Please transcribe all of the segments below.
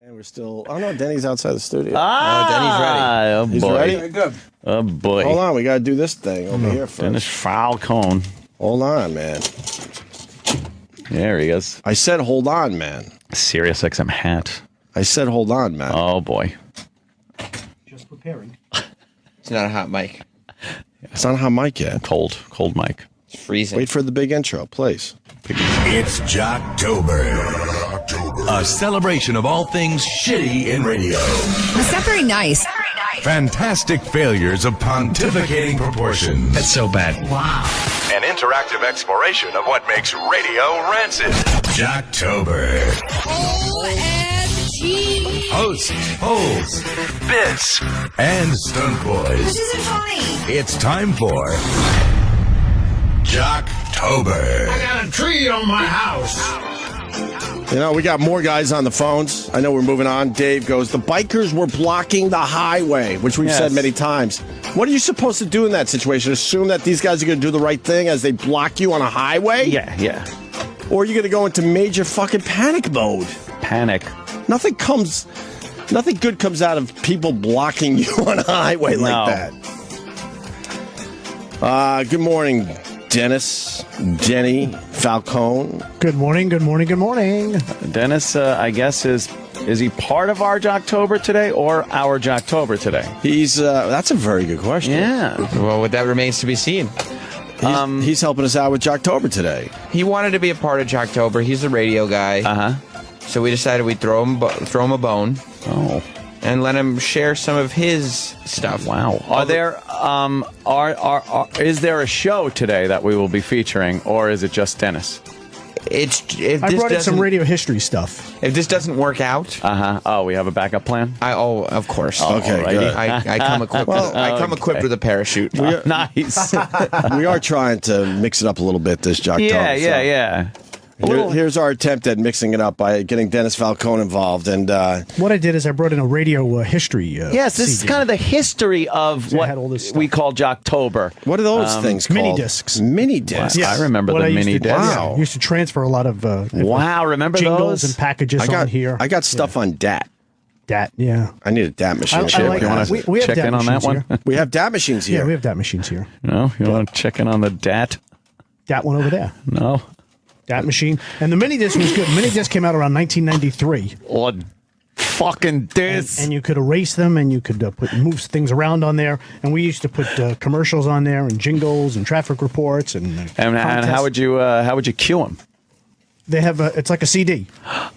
And we're still. Oh no, Denny's outside the studio. Denny's ready. Oh, He's boy. ready. Very good. Oh, boy. Hold on, we gotta do this thing over here first. Dennis Falcone. Hold on, man. There he is. I said, hold on, man. Sirius XM hat. I said, hold on, man. Oh, boy. Just preparing. It's not a hot mic. It's not a hot mic yet. Cold mic. It's freezing. Wait for the big intro, please. It's Jocktober. A celebration of all things shitty in radio. It's not very nice. Fantastic failures of pontificating proportion. That's so bad. Wow. An interactive exploration of what makes radio rancid. Jocktober. OMG. Hosts, holes, bits, and stunt boys. This isn't funny. It's time for Jocktober. Got a tree on my house. You know, we got more guys on the phones. I know we're moving on. Dave goes, the bikers were blocking the highway, which we've said many times. What are you supposed to do in that situation? Assume that these guys are going to do the right thing as they block you on a highway? Yeah. Or are you going to go into major fucking panic mode? Panic. Nothing good comes out of people blocking you on a highway like that. Good morning, Dennis, Denny, Falcone. Good morning. Dennis, I guess, is he part of our Jocktober today or our Jocktober today? He's that's a very good question. Yeah. Well, that remains to be seen. He's helping us out with Jocktober today. He wanted to be a part of Jocktober. He's the radio guy. Uh-huh. So we decided we'd throw him a bone Oh. and let him share some of his stuff. Wow. Are there is there a show today that we will be featuring, or is it just Dennis? If I this brought in some doesn't- radio history stuff. If this doesn't work out, Oh, we have a backup plan? of course. Okay, alrighty. good. I come equipped. Equipped with a parachute. Nice. We are trying to mix it up a little bit this Jocktober. Yeah. Here's our attempt at mixing it up by getting Dennis Falcone involved. And What I did is I brought in a radio history. Yes, this is CD. kind of the history of So I had all this what stuff. we call Jocktober. what are those things called? mini discs. Mini discs. Wow. I remember What the I used mini to do. discs. Yeah, I used to transfer a lot of Wow, remember jingles those? and packages on here. I got stuff on DAT. Dat, yeah. I need a DAT machine. I like you want that. to We have check DAT in on that machines one? here. We have DAT machines here. Yeah, we have DAT machines here. No? You want to check in on the DAT? Dat one over there. No? Dat machine. And the mini disc was good. Mini disc came out around 1993. Or fucking this. And you could erase them, and you could move things around on there. And we used to put commercials on there, and jingles, and traffic reports, and And contests. how would you cue them? They have it's like a CD,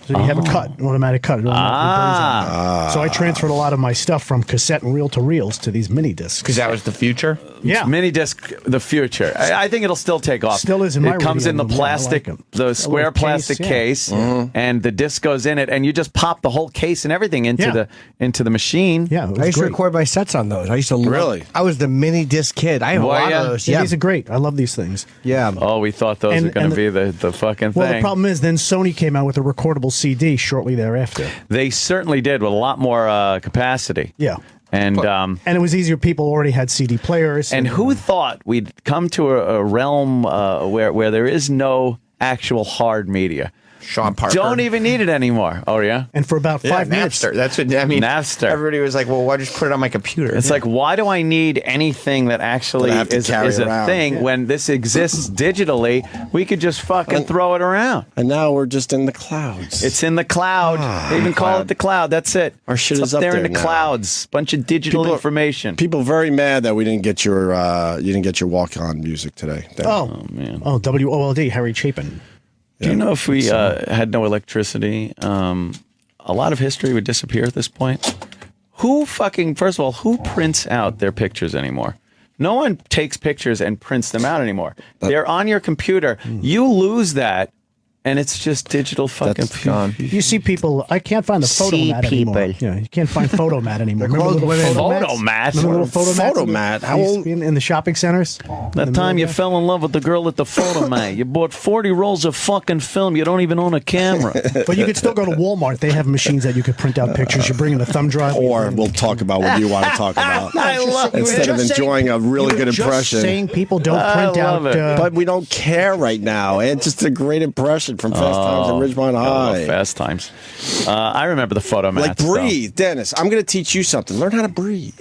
so you have a cut, an automatic cut. It automatically burns on. So I transferred a lot of my stuff from cassette and reel to reels to these mini discs. Because that was the future. Yeah, Mini disc, the future. I think it'll still take off. Still is in my It comes radio in the room. Yeah, I plastic, like 'em. the square little plastic case, yeah. case, and the disc goes in it, and you just pop the whole case and everything into the machine. yeah. It was I used to great. record my sets on those. I used to Really? I was the mini disc kid. I have a Well, lot yeah. of those. Yeah, Yeah, these are great. I love these things. yeah. Oh, we thought those And- were going and to be the fucking Well, thing. the problem is, then Sony came out with a recordable CD shortly thereafter. They certainly did with a lot more capacity. Yeah. And And it was easier. People already had CD players. and who thought we'd come to a realm where there is no actual hard media? Sean Parker. Don't even need it anymore. Oh yeah. And for about 5 minutes, Napster. That's what I mean. Napster. Everybody was like, "Well, why just put it on my computer?" It's like, why do I need anything that actually That I have to is carry a around. thing when this exists digitally? We could just fucking throw it around. And now we're just in the clouds. It's in the cloud. They even call it the cloud. That's it. Our shit It's is up there in there the now. clouds. Bunch of digital People- information. People very mad that we didn't get your walk-on music today. man. WOLD, Harry Chapin. Do you know if we had no electricity, a lot of history would disappear at this point? First of all, who prints out their pictures anymore? No one takes pictures and prints them out anymore. They're on your computer. You lose that, and it's just digital fucking That's gone. You see people. I can't find the photomat anymore. Yeah, you can't find photomat anymore. called Remember women. Photomat? Remember little photomats? Photomat? How Used to old- be in the shopping centers. That time you fell in love with the girl at the photomat. You bought 40 rolls of fucking film. You don't even own a camera. But you could still go to Walmart. They have machines that you could print out pictures. You bring in a thumb drive. Or we'll talk about what you want to talk about. I love Instead of enjoying a really good impression. Saying people don't I print love out. it. But we don't care right now. It's just a great impression. kid from Fast Times at Ridgemont High. Fast Times. I remember the photo Like mats. breathe, Dennis. I'm going to teach you something. Learn how to breathe.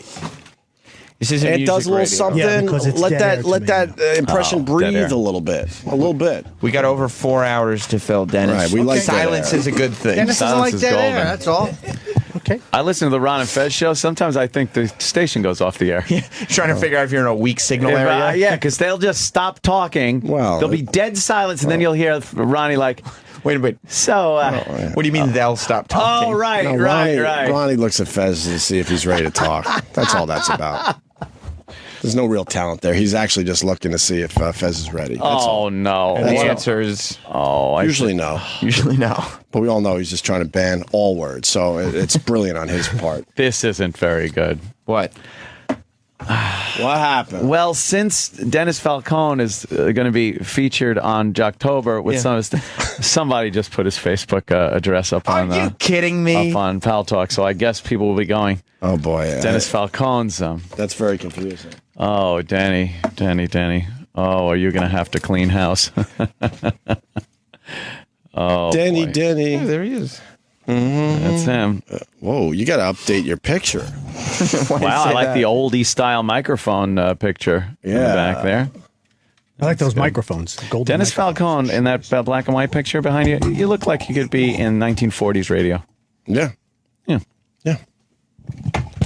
This isn't It does a little music radio. something. Yeah, because it's let dead that air to let me. that impression dead breathe air. a little bit. A little bit. We got over 4 hours to fill, Dennis. Right, we like dead silence air. is a good thing. Dennis doesn't Silence like is dead golden. air. That's all. Okay. I listen to the Ron and Fez show. Sometimes I think the station goes off the air. Trying to figure out if you're in a weak signal area. Yeah, because they'll just stop talking. Well, there'll be dead silence, and then you'll hear Ronnie like, Wait a minute. so, What do you mean they'll stop talking? oh, right, No, right, Ronnie, right. Ronnie looks at Fez to see if he's ready to talk. That's all that's about. There's no real talent there. He's actually just looking to see if Fez is ready. That's all. Oh, no. And the answer is Usually no. usually no. But we all know he's just trying to ban all words. So it's brilliant on his part. This isn't very good. What? What happened? Well, since Dennis Falcone is going to be featured on Jocktober with somebody just put his Facebook address up Are on you kidding me? up on Pal Talk, so I guess people will be going. Oh, boy. Dennis Falcone's. That's very confusing. Oh, Denny. Oh, are you going to have to clean house? Oh, Denny, boy. Denny. There he is. That's him. Whoa, you got to update your picture. Wow, I like the oldie style microphone picture in the Yeah. back there. I like those microphones. Golden Dennis microphones. Falcone in that black and white picture behind you. You look like you could be in 1940s radio. Yeah. Yeah. Yeah.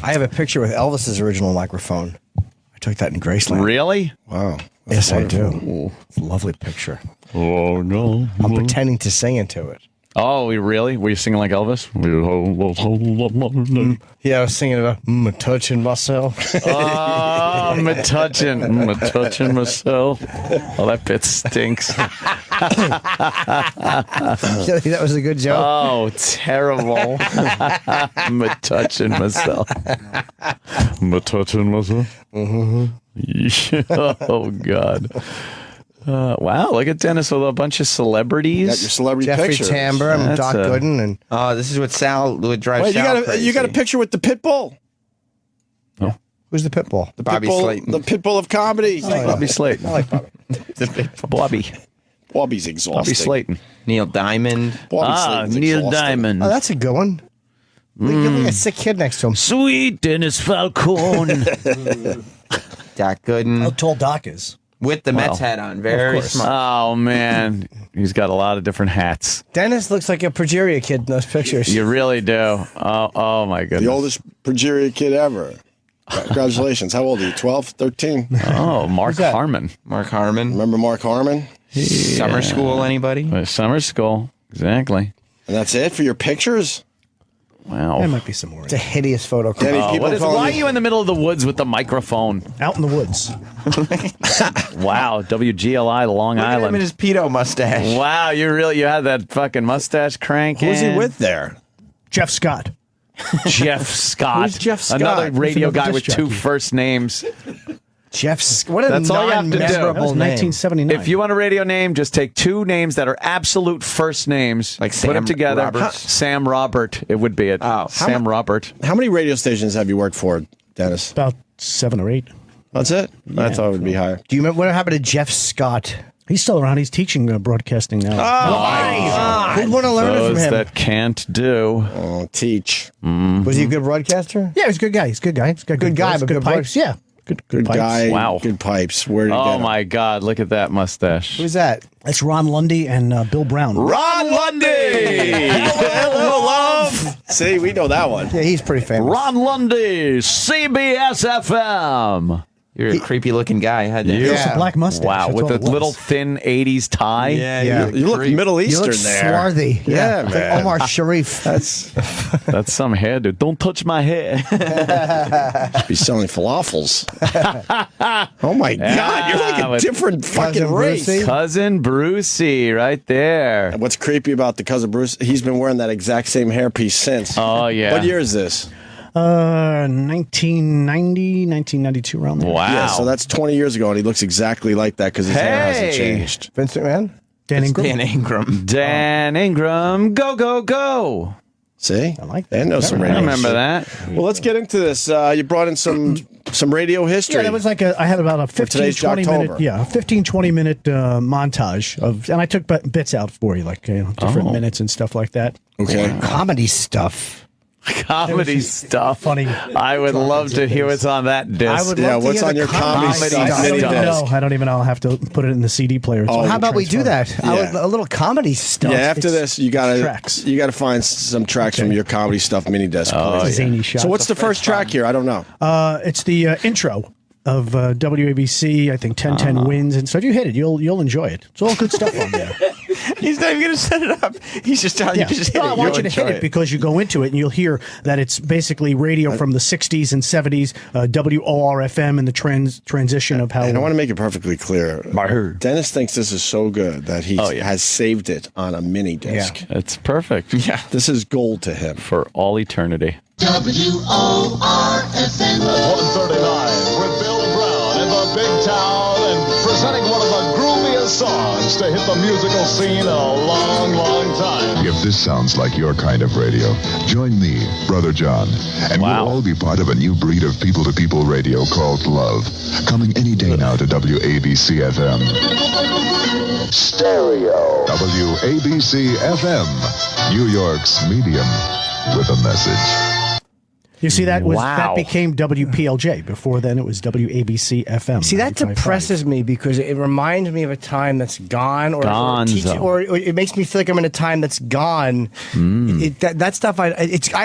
I have a picture with Elvis's original microphone. I took that in Graceland. Really? Wow. Yes, I do. It's a lovely picture. Oh, no. I'm pretending to sing into it. Oh, really? Were you singing like Elvis? Yeah, I was singing about touching myself. Oh, I'm touching myself. Oh, that bit stinks. That was a good joke. Oh, terrible. I'm touching myself. I'm touching myself. Oh, God. Wow, look at Dennis with a bunch of celebrities. Got your celebrity Jeffrey pictures. Tambor and That's Doc a- Gooden and This is what Sal would drive Wait, Sal you crazy. got a picture with the pit bull? who's the pit bull? The Bobby pit bull, Slayton. The pit bull of comedy. Bobby Slayton. I like Bobby. Bobby. Bobby's exhausting. Bobby Slayton. Neil Diamond. Bobby Slayton's Neil exhausting. Diamond. Oh, that's a good one. Look at a sick kid next to him. Sweet Dennis Falcone. Doc Gooden. How tall Doc is. With the Mets hat on. Very smart. Oh, man. He's got a lot of different hats. Dennis looks like a progeria kid in those pictures. You really do. Oh my goodness. The oldest progeria kid ever. Congratulations. How old are you? 12, 13? Oh, Mark that? Harmon. Mark Harmon. Remember Mark Harmon? Summer school, anybody? Summer school. Exactly. And that's it for your pictures? Wow. There might be some more. It's a hideous photo. Denny, people Why calling are you- you in the middle of the woods with the microphone? Out in the woods. Wow. WGLI Long Look at him Island. in his pedo mustache. Wow, you had that fucking mustache cranking. Who's he with there? Jeff Scott. Jeff Scott. Who's Jeff Scott? Another radio another guy with disc two jockey. first names. Jeff's. What a That's all you have to do. That non-memorable was name. 1979. If you want a radio name, just take two names that are absolute first names, Like put Sam them together. Roberts? Sam Robert, it would be it. Oh. Sam Robert. How many radio stations have you worked for, Dennis? About 7 or 8. That's it? I thought it would be higher. Do you remember what happened to Jeff Scott? He's still around. He's teaching broadcasting now. Who'd want to learn it from Those him? that can't do. Oh, teach. Was he a good broadcaster? Yeah, he's a good guy. He's a good guy. He's got Good guy, voice, but good good pipes. voice. Yeah, good Good pipes. guy. Wow. Good pipes. Where did he Oh get 'em? my God! Look at that mustache. Who's that? That's Ron Lundy and Bill Brown. Ron Lundy. Hello, love. See, we know that one. Yeah, he's pretty famous. Ron Lundy, CBS FM. You're a creepy looking guy. Had You- It's a black mustache. Wow, That's with all the it was. little thin '80s tie. Yeah. You look Middle You Eastern look there. swarthy. Yeah, It's man. like Omar Sharif. That's That's some hairdo. Don't touch my hair. be selling falafels. Oh my God, you're like a with different fucking Cousin race. Brucey. Cousin Brucey, right there. What's creepy about the cousin Bruce? He's been wearing that exact same hairpiece since. Oh yeah. What year is this? 1990, 1992, around there. Wow. Yeah, so that's 20 years ago, and he looks exactly like that because his hair hasn't Hey! changed. Vince McMahon? Dan Ingram. Dan Ingram. Dan Ingram, go go go. See? I like They that. know some radio I remember shit. that. Well, let's get into this. You brought in some Some radio history. Yeah, that was like I had about a 15, today's 20 minute, Jocktober. 15, 20 minute montage of, and I took bits out for you, like different minutes and stuff like that. Okay. Comedy stuff. Comedy stuff. Funny. I would love to hear what's on that disc. I would love to what's hear on the your comedy comedy stuff? stuff. I don't Mini even disc. know. I don't even know. I'll have to put it in the CD player. It's all How about we do transfer. that? I would, a little comedy stuff. Yeah, after this, you tracks. gotta find some tracks from your comedy stuff mini disc. please. Zany shots. So what's the first track here? I don't know. It's the intro of WABC. I think 1010 wins, and so if you hit it, you'll enjoy it. It's all good stuff on there. He's not even going to set it up. He's just telling you to just hit No, it. I want You'll you to hit enjoy it because you go into it and you'll hear that it's basically radio from the 60s and 70s, WOR-FM, and the transition of how. And I want to make it perfectly clear. Dennis thinks this is so good that he has saved it on a mini disc. Yeah. It's perfect. Yeah. This is gold to him. For all eternity. WORFM 139 with Bill Brown in the big town and presenting one of the grooviest songs to hit the musical scene in a long, long time. If this sounds like your kind of radio, join me, Brother John, and we'll all be part of a new breed of people-to-people radio called Love, coming any day now to WABC-FM. Stereo. WABC-FM, New York's medium with a message. You see, that became WPLJ. Before then, it was WABC FM. See, that 95.5. depresses me because it reminds me of a time that's gone, or it makes me feel like I'm in a time that's gone. That stuff, I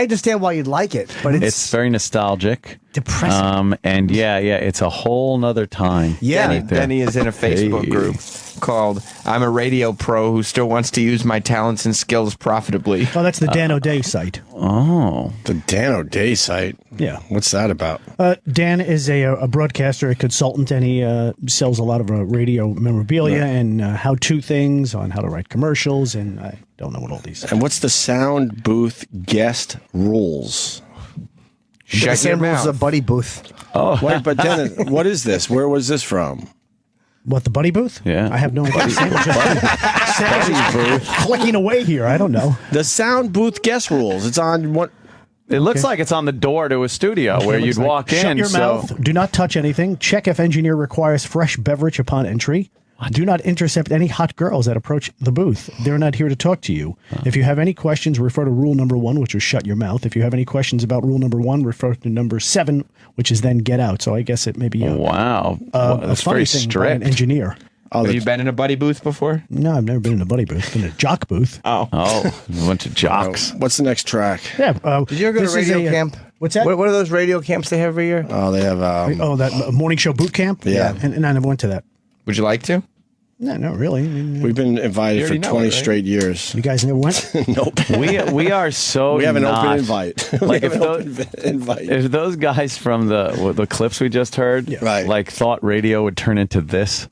understand why you'd like it, but It's very nostalgic. depressing. And it's a whole nother time. Yeah. Denny is in a Facebook group called "I'm a Radio Pro Who Still Wants to Use My Talents and Skills Profitably." Oh, that's the Dan O'Day site. Oh. The Dan O'Day site. Yeah. What's that about? Dan is a broadcaster, a consultant, and he sells a lot of radio memorabilia and how-to things on how to write commercials, and I don't know what all these are. And what's the sound booth guest rules? Shut your mouth. A buddy booth. Oh. Wait, but Dennis, what is this? Where was this from? What, the buddy booth? Yeah. I have no idea. Sam's just clicking away here. I don't know. The sound booth guest rules. It's on what? It looks like it's on the door to a studio where you'd walk in. Shut your mouth. Do not touch anything. Check if engineer requires fresh beverage upon entry. Do not intercept any hot girls that approach the booth. They're not here to talk to you. If you have any questions, refer to rule number 1, which was shut your mouth. If you have any questions about rule number 1, refer to number 7, which is then get out. So I guess it may be wow. That's funny very thing by strict. an engineer. Have you been in a buddy booth before? No, I've never been in a buddy booth. Been in a jock booth. Oh, we went to Jocks. What's the next track? Yeah. Did you ever go to radio camp? What's that? What are those radio camps they have every year? Oh, they have. That morning show boot camp? Yeah. And I never went to that. Would you like to? No, not really. I mean, We've been invited for 20 straight years. you guys never went? Nope. We are so We have an not, open invite. Like We if have an those, open invite. if those guys from the clips we just heard, Right. like thought radio would turn into this,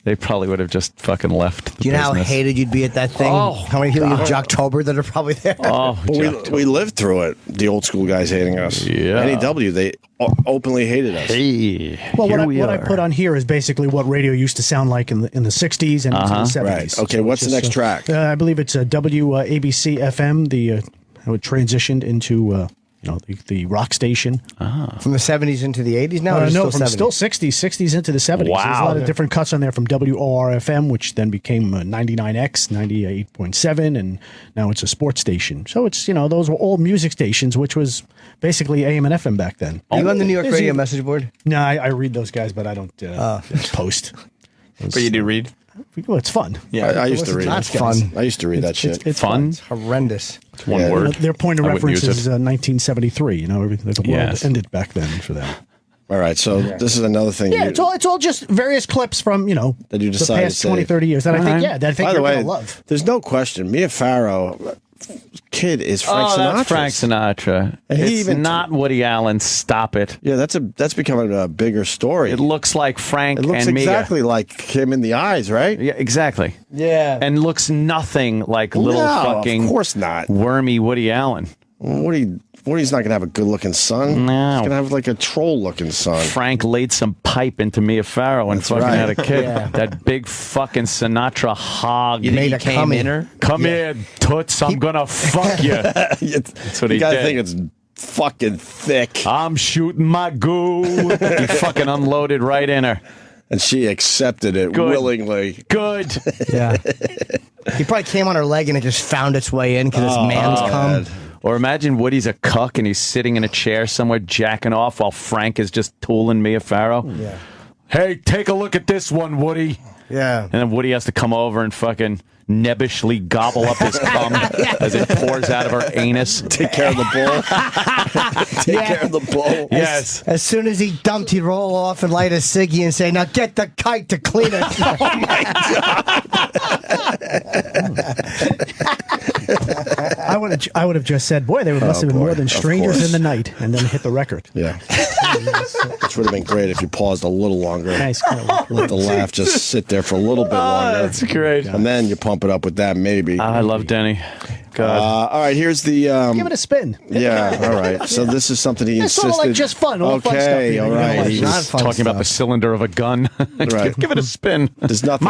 they probably would have just fucking left. The Do you know how business. hated you'd be at that thing? Oh, how many people you have Jocktober that are probably there? Oh, But we lived through it. The old school guys hating us. Yeah. NEW, they openly hated us. hey, Well, here what we I are. put on here is basically what radio used to sound like in the 60s and into the 70s. Right. Okay, what's the it's next track? I believe it's WABC FM. How it transitioned into the rock station. From the 70s into the 80s now? Or is it No, still from 70s? still 60s into the 70s. There's a Wow. lot of different cuts on there from WOR-FM, which then became 99X, 98.7, and now it's a sports station. So it's, those were all music stations, which was basically AM and FM back then. Are you on the New York Is radio he- message board? No, I read those guys, but I don't post. But you do read? Well, it's fun. I used to read. That's it. fun. I used to read that shit. It's Fun? It's horrendous. One Yeah. word. Their point of I wouldn't reference use is it. 1973. Everything the world Yes. ended back then for them. All right, so this is another thing. Yeah, it's all just various clips from That you the decided past to 20, save. 30 years that I think that I think By the you're way, gonna love. there's no question. Mia Farrow, kid, is Frank Sinatra. That's Frank Sinatra. And he It's even- not Woody Allen. Stop it. Yeah, that's becoming a bigger story. It looks like Frank It looks and Mia. exactly like him in the eyes, right? Yeah, exactly. Yeah. And looks nothing like little No, fucking of course not. wormy Woody Allen. Woody's not gonna have a good-looking son. No. He's gonna have like a troll-looking son. Frank laid some pipe into Mia Farrow and That's fucking right. had a kid. Yeah. That big fucking Sinatra hog. You think Made he a came coming. in her? Come here, toots. I'm gonna fuck you. That's what You he gotta did. think it's fucking thick. I'm shooting my goo. He fucking unloaded right in her. And she accepted it willingly. Good. Yeah. He probably came on her leg and it just found its way in because his man's come. Or imagine Woody's a cuck and he's sitting in a chair somewhere jacking off while Frank is just tooling Mia Farrow. Yeah. Hey, take a look at this one, Woody. Yeah. And then Woody has to come over and fucking nebbishly gobble up his cum as it pours out of her anus. Take care of the bull. Take care of the bull. Yes. As soon as he dumped, he'd roll off and light a ciggy and say, now get the kite to clean it. Oh, my God. I would have just said, boy, they must have been more than strangers in the night, and then hit the record. Yeah. Which would have been great if you paused a little longer. Nice. Let the laugh just sit there for a little bit longer. That's great. And then you pump it up with that, maybe. I love Denny. God. All right, here's the... Give it a spin. Yeah, all right. So this is something he It's insisted... sort of like just fun. All fun stuff. Okay, all right. He's not fun talking about the stuff. cylinder of a gun. Right. Give it a spin. There's nothing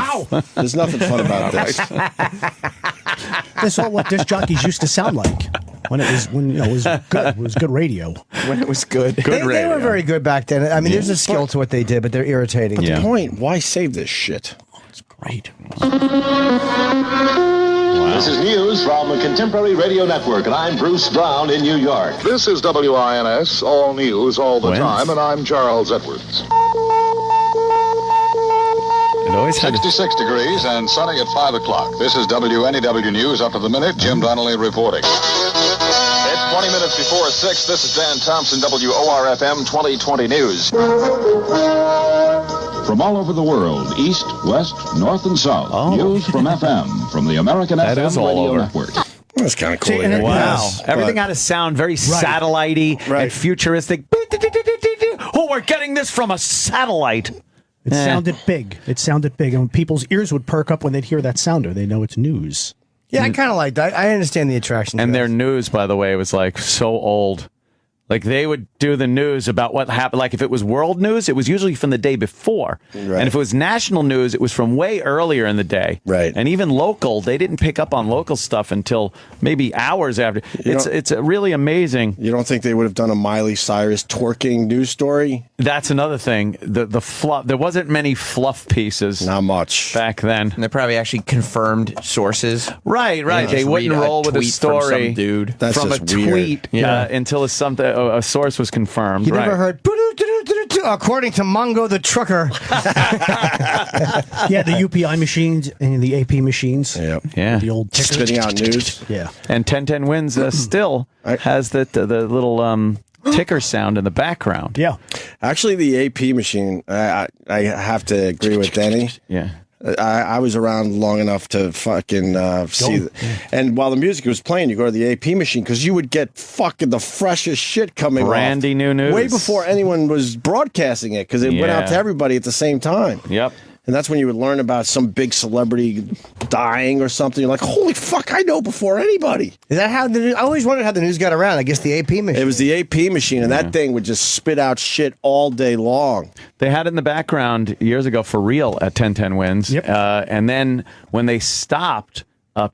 fun about this. This is all what disc jockeys used to sound like when it was it was good. It was good radio. When it was good. They were very good back then. I mean, there's a skill to what they did, but they're irritating. The point, why save this shit? It's great. This is news from the Contemporary Radio Network, and I'm Bruce Brown in New York. This is WINS, all news all the Wins. time, and I'm Charles Edwards. It always had 66 degrees and sunny at 5 o'clock. This is WNEW News up to the minute. Jim Donnelly reporting. It's 20 minutes before 6. This is Dan Thompson, WORFM 2020 News. From all over the world, east, west, north, and south. News from FM, from the American That FM is all Radio over. Network. That's kind of cool. and- Wow. Yes, Everything had to sound very satellite-y and futuristic. Oh, we're getting this from a satellite. It sounded big. It sounded big. And people's ears would perk up when they'd hear that sounder. They know it's news. Yeah, I kind of like that. I understand the attraction. And to their it. news, by the way, was like so old. Like they would do the news about what happened. Like if it was world news, it was usually from the day before. Right. And if it was national news, it was from way earlier in the day. Right. And even local, they didn't pick up on local stuff until maybe hours after. It's really amazing. You don't think they would have done a Miley Cyrus twerking news story? That's another thing. The fluff. There wasn't many fluff pieces Not much. back then. And they're probably actually confirmed sources. Right. Yeah, They just wouldn't read a roll with a tweet from story some dude. That's from a just weird. tweet until a source was confirmed. You right. never heard, according to Mongo the trucker. Yeah, the UPI machines and the AP machines. Yep. Yeah. The old ticker. Spitting out news. Yeah. And 1010 Wins still has the little ticker sound in the background. Yeah. Actually, the AP machine, I have to agree with Denny. Yeah. I was around long enough to fucking see. And while the music was playing, you go to the AP machine because you would get fucking the freshest shit coming Brandy off. new news. Way before anyone was broadcasting it because it went out to everybody at the same time. Yep. And that's when you would learn about some big celebrity dying or something. You're like, holy fuck, I know before anybody. Is that how the news? I always wondered how the news got around. I guess the AP machine. It was the AP machine, and that thing would just spit out shit all day long. They had it in the background years ago for real at 1010 Wins. Yep. And then when they stopped,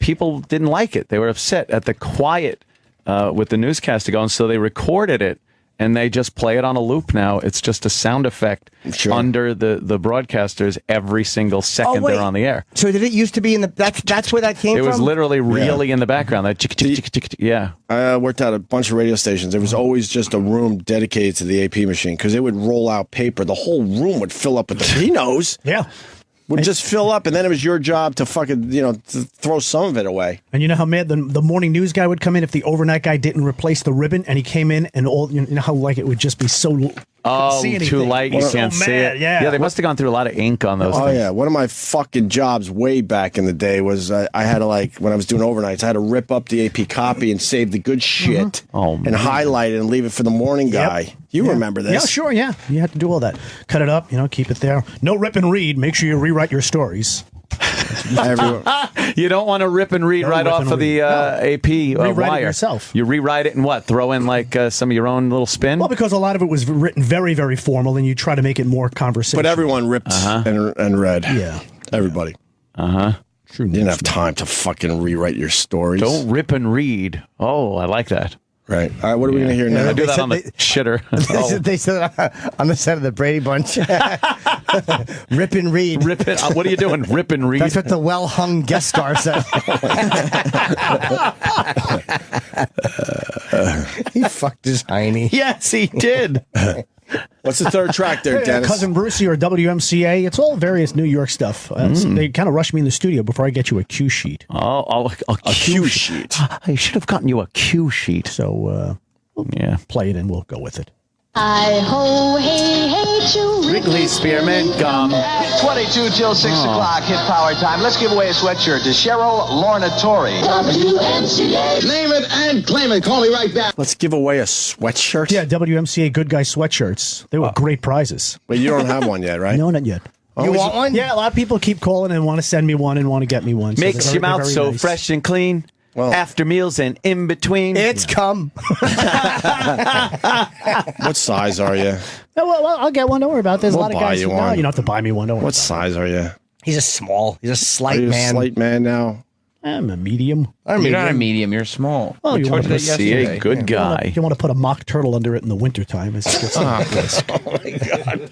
people didn't like it. They were upset at the quiet with the newscast to go, and so they recorded it. And they just play it on a loop now. It's just a sound effect under the broadcasters every single second they're on the air. So did it used to be in the? That's where that came It from. was literally really in the background. That yeah. I worked at a bunch of radio stations. There was always just a room dedicated to the AP machine because it would roll out paper. The whole room would fill up with the. He knows. Yeah. Would just fill up, and then it was your job to fucking, to throw some of it away. And you know how mad the morning news guy would come in if the overnight guy didn't replace the ribbon, and he came in and all, you know how like it would just be so. Too light, you can't see it. Yeah, they must have gone through a lot of ink on those Oh, things. yeah. One of my fucking jobs way back in the day was I had to, when I was doing overnights, I had to rip up the AP copy and save the good shit and highlight it and leave it for the morning guy. You remember this. Yeah, sure, yeah. You had to do all that. Cut it up, keep it there. No rip and read. Make sure you rewrite your stories. You don't want to rip and read right off of the AP Rewrite wire. it yourself. You rewrite it and what? Throw in some of your own little spin? Well, because a lot of it was written very, very formal, and you try to make it more conversational. But everyone ripped and read. Yeah. Everybody. True. You didn't have time to fucking rewrite your stories. Don't rip and read. Oh, I like that. Right. All right, what are we going to hear now? I do that on the shitter. They said on the set of the Brady Bunch. Rip and read. Rip it. What are you doing? Rip and read. That's what the well-hung guest star said. He fucked his hiney. Yes, he did. What's the third track there, Dennis? Cousin Brucey or WMCA. It's all various New York stuff. They kind of rushed me in the studio before I get you a cue sheet. A cue sheet. I should have gotten you a cue sheet. So, yeah. Play it and we'll go with it. Hi-ho, hey, hey, chew. Wrigley Spearmint Gum. 22 till 6 o'clock, hit power time. Let's give away a sweatshirt to Cheryl Lorna Torrey. WMCA. Name it and claim it. Call me right back. Let's give away a sweatshirt. Yeah, WMCA Good Guy sweatshirts. They were great prizes. But you don't have one yet, right? No, not yet. You want one? Yeah, a lot of people keep calling and want to send me one and want to get me one. Makes your mouth so nice. fresh and clean. Well, after meals and in between. It's cum. What size are you? No, well, I'll get one. Don't worry about it. There's a lot of guys. You No, one. you don't have to buy me one. Don't worry. What size are you? He's a small. He's a slight Are you man. a slight man now? I'm a medium. You're not a medium. You're small. Oh, you want to See a good guy. You want to put a mock turtle under it in the wintertime. It's just risk. Oh, my God.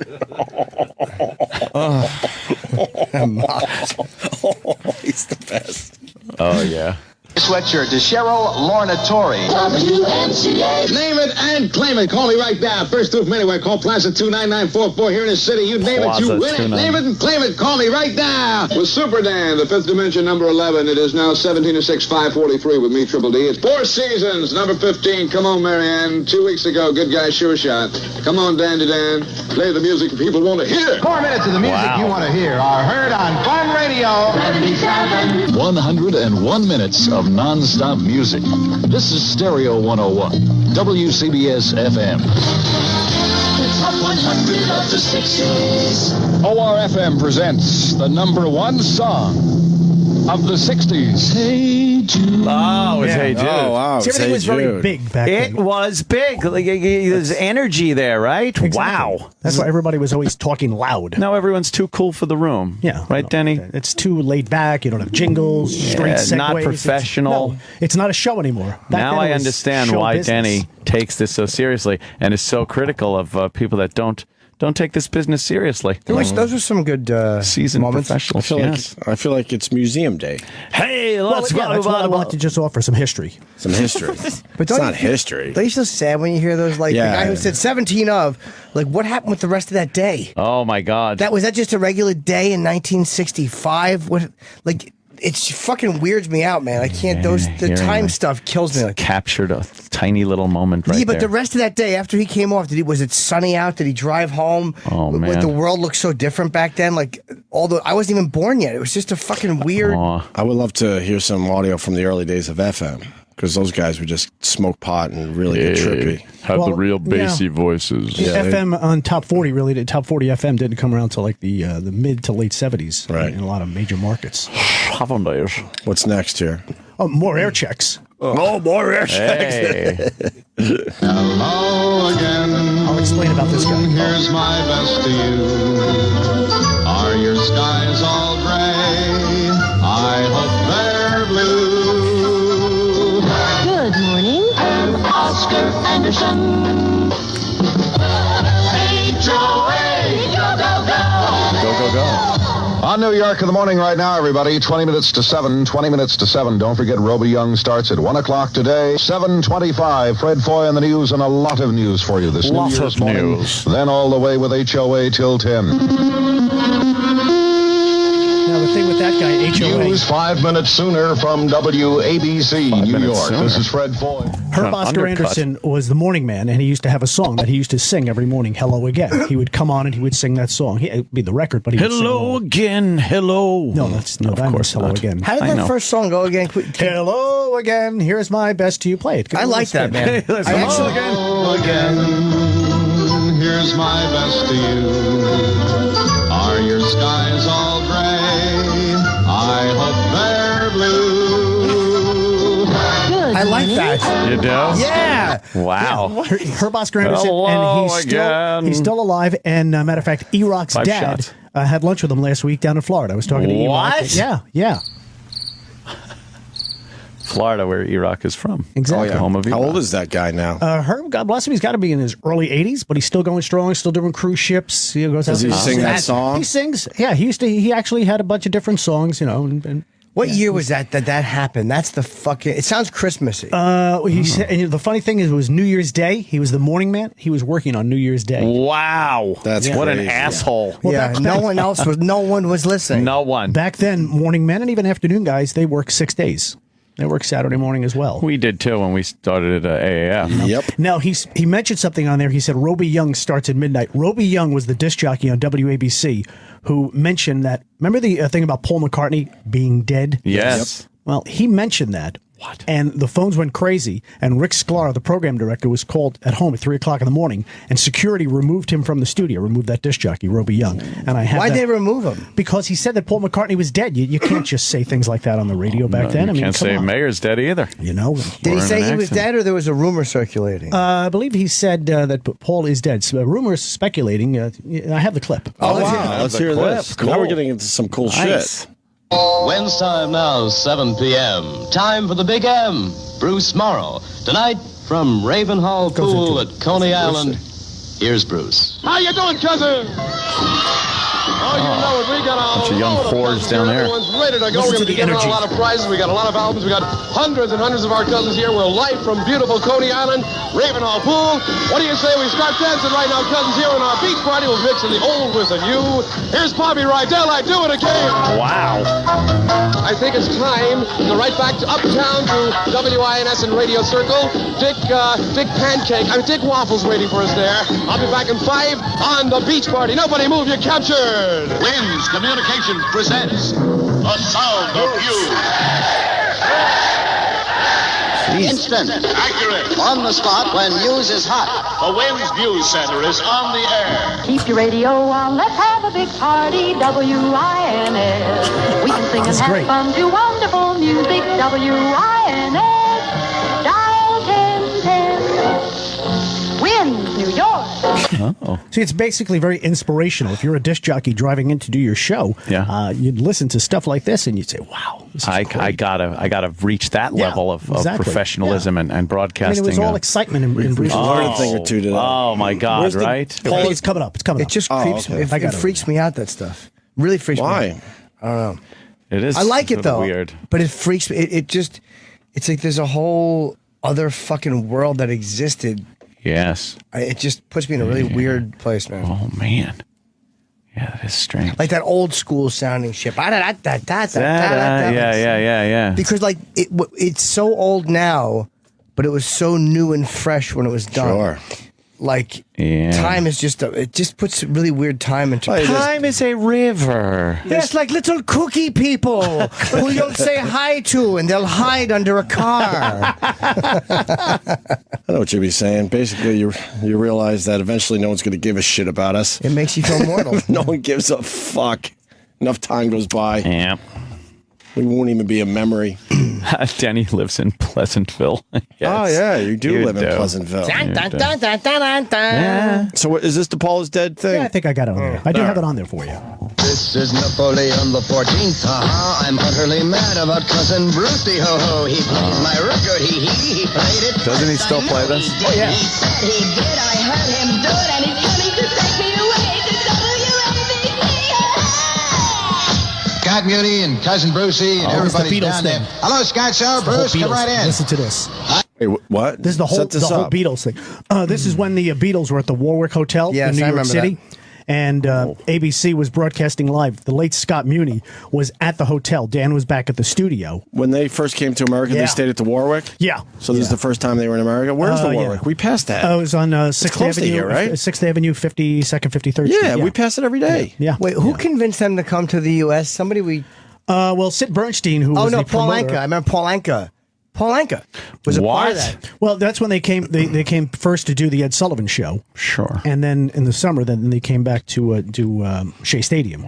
He's the best. Oh, yeah. Sweatshirt to Cheryl Lorna Torrey. WMCA. Name it and claim it. Call me right now. First through from anywhere. Call Plaza 29944 here in the city. You name it, you win it. Name it and claim it. Call me right now. With Super Dan, the fifth dimension, number 11. It is now 17 to 6, 543 with me, Triple D. It's Four Seasons, number 15. Come on, Marianne. 2 weeks ago, good guy, sure shot. Come on, Dandy Dan. Play the music people want to hear. 4 minutes of the music you want to hear are heard on Fun Radio. 77. 101 minutes of non-stop music. This is Stereo 101, WCBS FM. The top 100 of the 60s. ORFM presents the number one song of the 60s. Hey Jude. Oh, it's Hey Jude. Oh, wow. See, everything was very big back It then. was big. Like, there's energy there, right? Exactly. Wow. That's why everybody was always talking loud. Now everyone's too cool for the room. Yeah. Right, Denny? It's too laid back. You don't have jingles, straight segues. not professional. It's not a show anymore. Back Now then it I was understand show why business. Denny takes this so seriously and is so critical of people that don't take this business seriously. Those were some good Seasoned moments. professionals. I feel like it's museum day. Hey, let's Well, yeah, that's why I wanted to just offer some history. Some history. But It's don't not you- history. Don't you feel sad when you hear those? Like Yeah. the guy who said 17 of, like what happened with the rest of that day? Oh my God. Was that just a regular day in 1965? What like it's fucking weirds me out, man. I can't. The hearing time that. stuff kills me. Like, Captured a tiny little moment right yeah, but there. the rest of that day after he came off, was it sunny out? Did he drive home? Oh, man. The world looked so different back then. Like I wasn't even born yet. It was just a fucking weird. Aw. I would love to hear some audio from the early days of FM because those guys would just smoke pot and really get trippy. Have Well, the real bassy yeah. voices. Yeah, FM on Top 40 really did. Top 40 FM didn't come around until like the mid to late 70s Right. in a lot of major markets. What's next here? Oh, more air checks. Oh, more air Hey. Hello again. I'll explain about this guy. Here's my best to you. Are your skies all gray? I hope they're blue. Good morning. I'm Oscar Anderson. Hey Joey, go, go, go. Go, go, go. On New York in the morning right now, everybody. 20 minutes to 7. 20 minutes to 7. Don't forget, Roby Young starts at 1 o'clock today. 7:25. Fred Foy on the news and a lot of news for you this New Year's morning. News. Then all the way with HOA till 10. Now, the thing with that guy, HOA, News 5 minutes sooner from WABC, New minutes York. sooner. This is Fred Foy. Herb Oscar undercut. Anderson was the morning man, and he used to have a song that he used to sing every morning, Hello Again. He would come on and he would sing that song. It'd be the record, but he would sing Hello along. again. Hello. No, that Of was course Hello not. Again. How did I that know. first song go again? Hello again. Here's my best to you. Play it. I like that, man. Let's I go. actually, Hello again. Here's my best to you. Are your skies all gray? I hope they're blue. Good I like morning. that. You do? Yeah. Wow. Herb Oscar Anderson, Hello and again. he's still alive. And matter of fact, E-Rock's 5 dad shots. had lunch with him last week down in Florida. I was talking to E-Rock. What? Yeah. Florida, where E-Rock is from. Exactly. The home of E-Rock. How old is that guy now? Herb, God bless him, he's got to be in his early 80s, but he's still going strong, still doing cruise ships. He goes Does he sing that song? He sings. Yeah, he actually had a bunch of different songs, and what year was that happened? That's the fucking. It sounds Christmassy. He said, and the funny thing is, it was New Year's Day. He was the morning man. He was working on New Year's Day. Wow, that's what crazy. an asshole. Well, no one was listening. No one. Back then, morning men and even afternoon guys, they worked 6 days. They work Saturday morning as well. We did too when we started at AAF. Yep. Now, he mentioned something on there. He said Roby Young starts at midnight. Roby Young was the disc jockey on WABC who mentioned that. Remember the thing about Paul McCartney being dead? Yes. Yep. Well, he mentioned that. What? And the phones went crazy, and Rick Sklar, the program director, was called at home at 3 o'clock in the morning, and security removed him from the studio, removed that disc jockey, Roby Young. And Why'd they remove him? Because he said that Paul McCartney was dead. You can't just say things like that on the radio back then. You can't say Mayer's dead either. You know. Did he say he was dead, or there was a rumor circulating? I believe he said that Paul is dead. So, rumors speculating. I have the clip. Oh, wow. Let's hear this. Cool. Now we're getting into some cool shit. When's time now? 7 p.m. Time for the Big M. Bruce Morrow. Tonight, from Ravenhall Pool at Coney Island, here's Bruce. How you doing, cousin? Oh, you know it. We got a bunch of young whores down there. Everyone's ready to go. We're going to be giving out a lot of prizes. We got a lot of albums. We got hundreds and hundreds of our cousins here. We're live from beautiful Coney Island, Ravenhall Pool. What do you say we start dancing right now, cousins, here on our beach party? We'll mix in the old with the new. Here's Bobby Rydell. I do it again. Wow. I think it's time to go right back to uptown to WINS and Radio Circle. Dick Waffles waiting for us there. I'll be back in 5 on the beach party. Nobody move, you're captured. Wins Communications presents The Sound of You. Instant. Accurate. On the spot when news is hot. The Wins News Center is on the air. Keep your radio on, let's have a big party, WINS. We can sing and have fun to wonderful music, WINS. Dial 1010. Wins, New York. Oh. See, it's basically very inspirational. If you're a disc jockey driving in to do your show, you'd listen to stuff like this and you'd say, "Wow, this is great." I gotta reach that level of professionalism and broadcasting. I mean, it was all excitement and learned a thing or two today. Oh my God! Right? Paul, it's coming up. It's coming up. It just creeps me. It freaks me out. That stuff really freaks me out. Why? I don't know. It is. I like it though. Weird, but it freaks me. It's like there's a whole other fucking world that existed. Yes. It just puts me in a really weird place, man. Oh, man. Yeah, that is strange. Like that old school sounding shit. Yeah. Because like it's so old now, but it was so new and fresh when it was done. Sure. Like time is just it just puts really weird time into time is a river. Yes, like little cookie people who you'll say hi to and they'll hide under a car. I know what you'd be saying. Basically, you realize that eventually no one's going to give a shit about us. It makes you feel mortal. No one gives a fuck. Enough time goes by. Yeah. We won't even be a memory. Denny lives in Pleasantville. Yes. Oh, yeah, you do live in Pleasantville. Yeah. So what, is this the Paul is dead thing? Yeah, I think I got it on there. I do have it on there for you. This is Napoleon the 14th. I'm utterly mad about cousin Brucey. Ho ho, he plays my record. He played it. Doesn't he still play this? Oh yeah. He said he did. I heard him do it, and he's coming to take me away to WABC. Scott Muni and cousin Brucey and everybody's down there. Hello, Scott. So Bruce, come right in. Listen to this. Wait, what? This is the whole Beatles thing. This is when the Beatles were at the Warwick Hotel in New York City. That. And ABC was broadcasting live. The late Scott Muni was at the hotel. Dan was back at the studio. When they first came to America, they stayed at the Warwick? Yeah. So this is the first time they were in America? Where's the Warwick? Yeah. We passed that. It was on 6th Avenue, here, right? 6th Avenue, 52nd, 53rd Street. Yeah, we pass it every day. Yeah. Wait, who convinced them to come to the U.S.? Somebody we... well, Sid Bernstein, who was the Paul promoter. Anka. I remember Paul Anka. Paul Anka was a part of that. Well, that's when they came. They came first to do the Ed Sullivan Show. Sure. And then in the summer, then they came back to do Shea Stadium,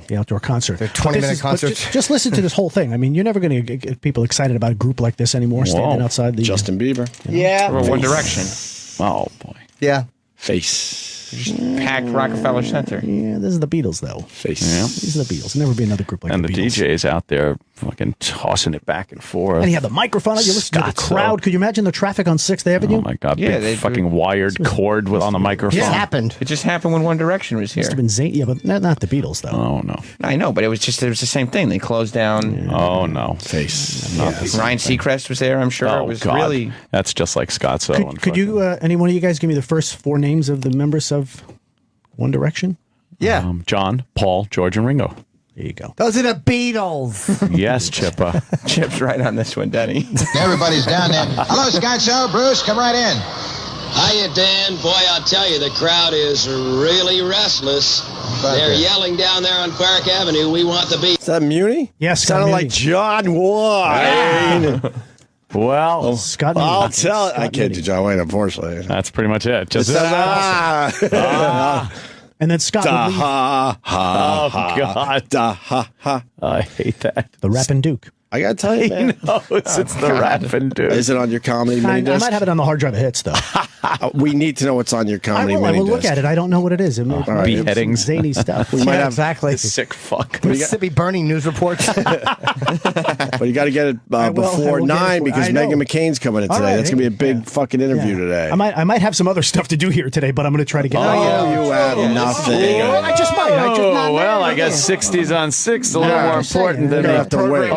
the outdoor concert. The 20-minute concert. Just listen to this whole thing. I mean, you're never going to get people excited about a group like this anymore. Standing outside the Justin Bieber. Yeah. Or One Direction. Oh boy. Yeah. Face. Just packed Rockefeller Center. Yeah, this is the Beatles, though. Yeah. These are the Beatles. Never be another group like And the Beatles. DJ's out there fucking tossing it back and forth. And he had the microphone. You listen to the crowd. Could you imagine the traffic on 6th Avenue? Oh my God! Yeah, big fucking wired cord on the microphone. It happened. It just happened when One Direction was here. Must have been Zayn. Yeah, but not the Beatles, though. Oh no! I know, but it was the same thing. They closed down. Oh no! Ryan Seacrest was there. I'm sure Oh it was God! really. That's just like Scottsdale. and Could you, any one of you guys, give me the first 4 names of the members of One Direction? Yeah. John, Paul, George, and Ringo. There you go. Those are the Beatles. Yes, Chippa. Chip's right on this one, Denny. Everybody's down there. Hello, Scott Show. Bruce, come right in. Hiya, Dan. Boy, I'll tell you, the crowd is really restless. They're yelling down there on Park Avenue, we want the beat. Is that Muni? Yes, sounded like John Wayne. Well, Scott. I'll tell it. I can't do John Wayne, unfortunately. That's pretty much it. Just And then Scott would leave. Oh God! I hate that. The Rappin' Duke. I gotta tell you, man. It's the Rappin' Duke. Is it on your comedy mini I disc? might have it on the hard drive of hits, though. We need to know what's on your comedy I mini will disc. look at it. I don't know what it is. It might be some Beheadings. zany stuff. We might have exactly. Sick fuck. Mississippi burning news reports. But you got to get it I before will get it 9 for- because I know. Meghan McCain's coming in All today. right. That's gonna be a big fucking interview today. I might have some other stuff to do here today, but I'm going to try to get it. You have nothing. I just might. I guess 60s on 6 a little more important than We're gonna the have to wait.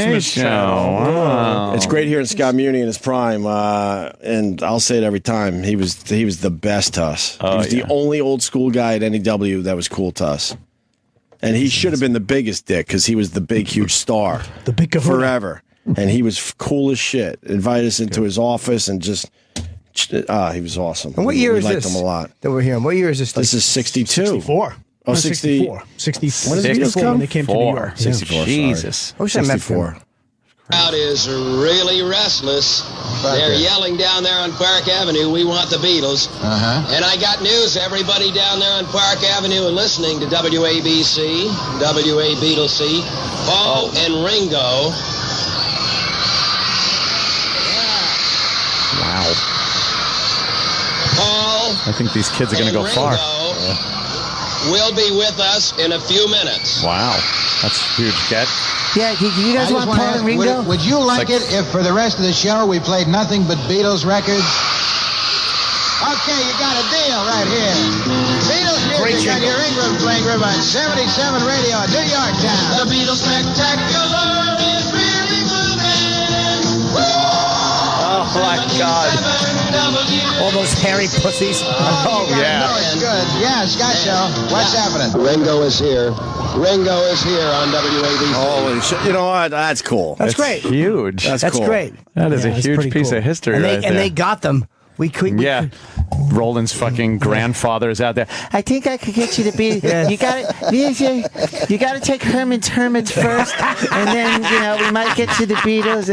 Christmas show. Wow. It's great hearing Scott Muni in his prime, and I'll say it every time. He was the best to us. He was the only old school guy at NEW that was cool to us, and he should have been the biggest dick because he was the big, huge star, the big kahuna. forever, and he was cool as shit. Invited us into his office and just. He was awesome. And what year we is liked this? him a lot. That we're hearing. What year is this? This is 62. 64. Oh, 60. 64. 64. When did the Beatles come? When they came to New York. 64. Jesus. I wish I met 64. him. Crowd is really restless. They're yelling down there on Park Avenue, we want the Beatles. And I got news, everybody down there on Park Avenue and listening to WABC, WABC, Paul and Ringo. Wow. Paul I think these kids are going to go far. Will be with us in a few minutes. Wow. That's a huge get. Yeah, do you guys want Paul and Ringo? Would you like it if for the rest of the show we played nothing but Beatles records? Okay, you got a deal right here. Beatles music on your Ingram playing room on 77 Radio, New York Town. The Beatles Spectacular is really moving. Oh my God. All those hairy pussies. Oh, yeah. No, it's good. Yeah, Scott Show. What's happening? Ringo is here. Ringo is here on WABC. Holy shit. You know what? That's cool. That's great. Huge. That's That's cool. great. That is a huge piece of history And right there. they got them. We Roland's fucking grandfather is out there. I think I could get you to be. Yes. You got to take Herman's first, and then we might get you the Beatles.